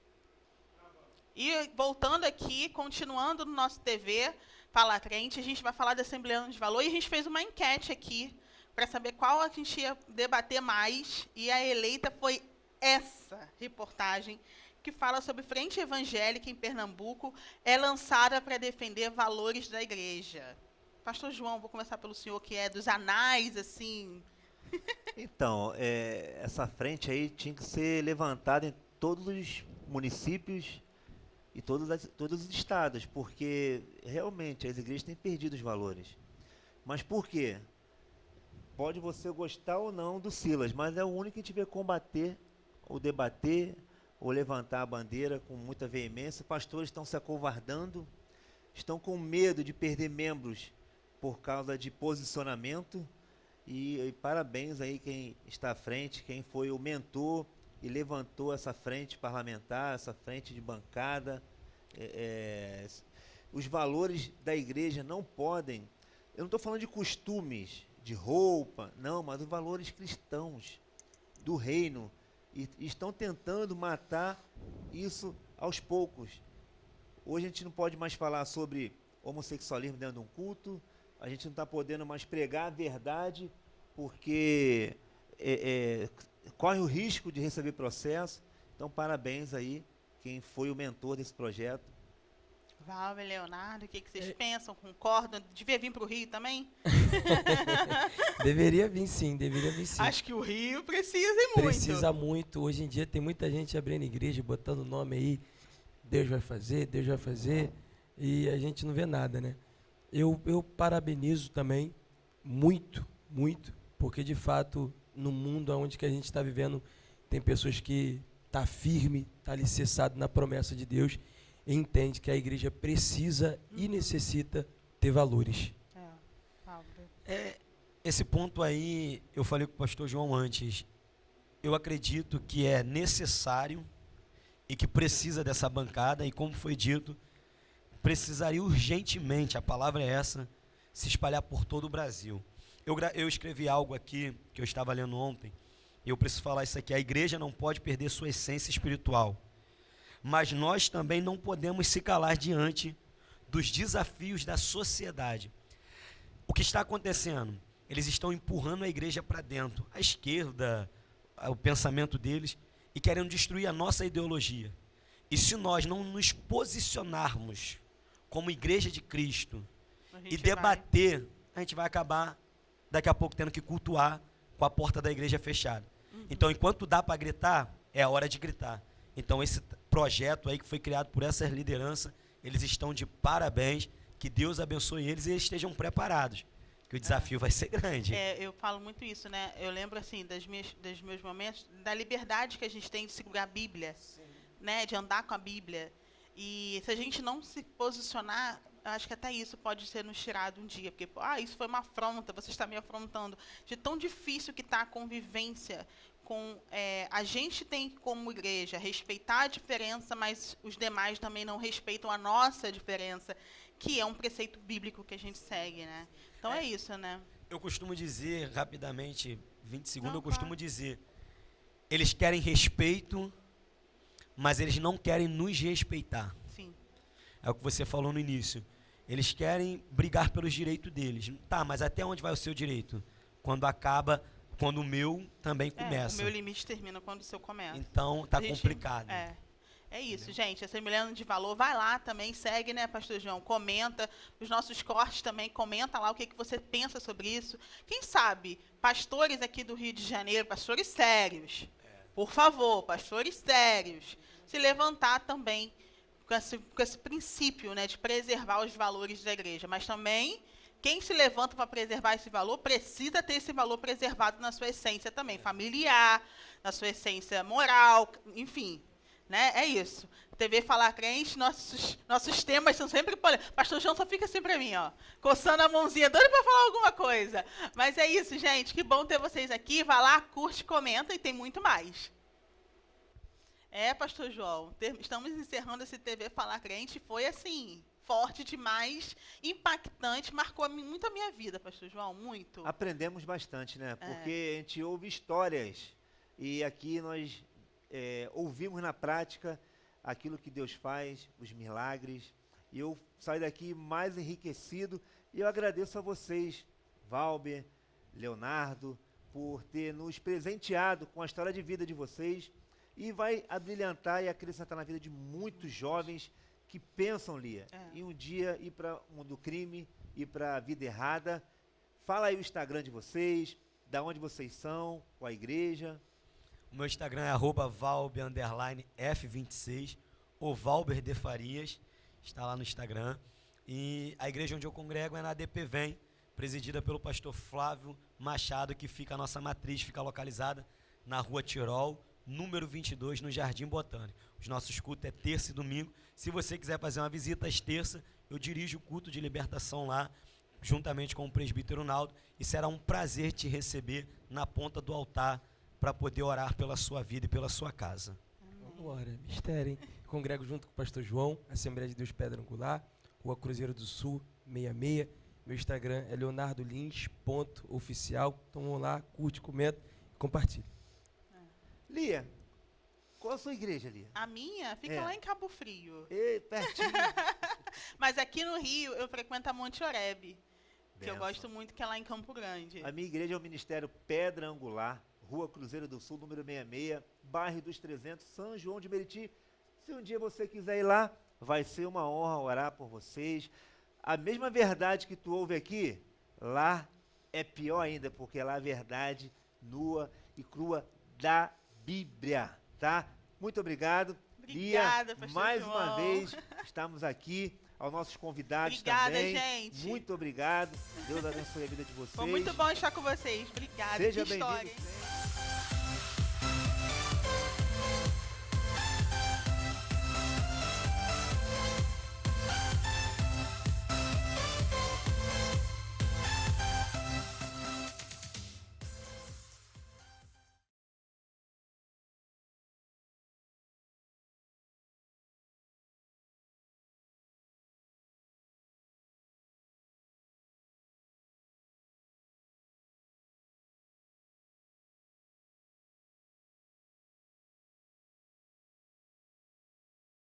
E voltando aqui, continuando no nosso TV, Fala Crente, a gente vai falar da Assembleia de Valor, e a gente fez uma enquete aqui para saber qual a gente ia debater mais, e a eleita foi essa reportagem, que fala sobre Frente Evangélica em Pernambuco, é lançada para defender valores da igreja. Pastor João, vou começar pelo senhor, que é dos anais, assim. Então, essa frente aí tinha que ser levantada em todos os municípios e todos os estados, porque realmente as igrejas têm perdido os valores. Mas por quê? Pode você gostar ou não do Silas, mas é o único que a gente vê combater ou debater ou levantar a bandeira com muita veemência. Pastores estão se acovardando, estão com medo de perder membros por causa de posicionamento, e parabéns aí quem está à frente, quem foi o mentor e levantou essa frente parlamentar, essa frente de bancada. Os valores da igreja não podem, eu não estou falando de costumes, de roupa, não, mas os valores cristãos do reino, e estão tentando matar isso aos poucos. Hoje a gente não pode mais falar sobre homossexualismo dentro de um culto, a gente não está podendo mais pregar a verdade, porque corre o risco de receber processo. Então, parabéns aí quem foi o mentor desse projeto. Valber, Leonardo, o que vocês pensam? Concordam? Devia vir para o Rio também? Deveria vir sim, deveria vir sim. Acho que o Rio precisa e muito. Precisa muito. Hoje em dia tem muita gente abrindo igreja, botando o nome aí, Deus vai fazer, e a gente não vê nada, né? Eu parabenizo também muito, porque de fato, no mundo onde que a gente está vivendo, tem pessoas que tá firme, tá alicerçado na promessa de Deus, e entende que a igreja precisa e necessita ter valores. Esse ponto aí, eu falei com o pastor João antes, eu acredito que é necessário e que precisa dessa bancada, e como foi dito, precisaria urgentemente, a palavra é essa, se espalhar por todo o Brasil. Eu escrevi algo aqui, que eu estava lendo ontem, e eu preciso falar isso aqui: a igreja não pode perder sua essência espiritual, mas nós também não podemos se calar diante dos desafios da sociedade. O que está acontecendo? Eles estão empurrando a igreja para dentro, a esquerda, o pensamento deles, e querendo destruir a nossa ideologia. E se nós não nos posicionarmos como igreja de Cristo e debater, a gente vai acabar daqui a pouco tendo que cultuar com a porta da igreja fechada. Então, enquanto dá para gritar, é a hora de gritar. Então, esse projeto aí que foi criado por essa liderança, eles estão de parabéns, que Deus abençoe eles e eles estejam preparados, que o desafio vai ser grande. Eu falo muito isso, né? Eu lembro, assim, dos meus momentos, da liberdade que a gente tem de segurar a Bíblia, né? De andar com a Bíblia. E se a gente não se posicionar, acho que até isso pode ser nos tirado um dia, porque isso foi uma afronta, você está me afrontando. De tão difícil que está a convivência com... a gente tem, como igreja, respeitar a diferença, mas os demais também não respeitam a nossa diferença, que é um preceito bíblico que a gente segue, né? Então é isso, né? Eu costumo dizer, rapidamente, 20 segundos, eu costumo dizer, eles querem respeito, mas eles não querem nos respeitar. Sim. É o que você falou no início. Eles querem brigar pelos direitos deles. Tá, mas até onde vai o seu direito? Quando o meu também começa. O meu limite termina quando o seu começa. Então, tá complicado. É isso, entendeu? Gente, Assembleia de Valor, vai lá também, segue, né, pastor João, comenta, os nossos cortes também, comenta lá o que você pensa sobre isso. Quem sabe, pastores aqui do Rio de Janeiro, pastores sérios, por favor, pastores sérios, se levantar também com esse princípio, né, de preservar os valores da igreja, mas também quem se levanta para preservar esse valor precisa ter esse valor preservado na sua essência também, familiar, na sua essência moral, enfim, né? É isso. TV Falar Crente, nossos temas são sempre polêmicos. Pastor João só fica assim para mim, ó, coçando a mãozinha, doido para falar alguma coisa. Mas é isso, gente. Que bom ter vocês aqui. Vai lá, curte, comenta e tem muito mais. Pastor João, estamos encerrando esse TV Falar Crente. Foi assim, forte demais, impactante, marcou muito a minha vida, Pastor João, muito. Aprendemos bastante, né? Porque a gente ouve histórias e aqui nós ouvimos na prática aquilo que Deus faz, os milagres, e eu saio daqui mais enriquecido, e eu agradeço a vocês, Valber, Leonardo, por ter nos presenteado com a história de vida de vocês, e vai abrilhantar e acrescentar na vida de muitos jovens que pensam, Lia, em um dia ir para o mundo do crime, ir para a vida errada. Fala aí o Instagram de vocês, da onde vocês são, com a igreja. O meu Instagram é @valber_F26, ou Valber de Farias, está lá no Instagram. E a igreja onde eu congrego é na ADP Vem, presidida pelo pastor Flávio Machado, que fica a nossa matriz, fica localizada na Rua Tirol, número 22, no Jardim Botânico. Os nossos cultos é terça e domingo. Se você quiser fazer uma visita às terças, eu dirijo o culto de libertação lá, juntamente com o presbítero Naldo, e será um prazer te receber na ponta do altar para poder orar pela sua vida e pela sua casa. Glória, mistério, hein? Congrego junto com o pastor João, Assembleia de Deus Pedra Angular, Rua Cruzeiro do Sul, 66. Meu Instagram é leonardolins.oficial. Então vamos lá, curte, comenta e compartilha. Lia, qual a sua igreja, Lia? A minha fica lá em Cabo Frio. Pertinho. Mas aqui no Rio eu frequento a Monte Oreb, que eu Benção. gosto muito, que é lá em Campo Grande. A minha igreja é o Ministério Pedra Angular, Rua Cruzeiro do Sul, número 66, bairro dos 300, São João de Meriti. Se um dia você quiser ir lá, vai ser uma honra orar por vocês. A mesma verdade que tu ouve aqui, lá é pior ainda, porque lá é a verdade nua e crua da Bíblia, tá? Muito obrigado. Obrigada, Lia, pastor mais João. uma vez, estamos aqui, aos nossos convidados Obrigada, também. gente. Muito obrigado. Deus abençoe a vida de vocês. Foi muito bom estar com vocês. Obrigada. Seja Que história, bem-vindo hein? sempre.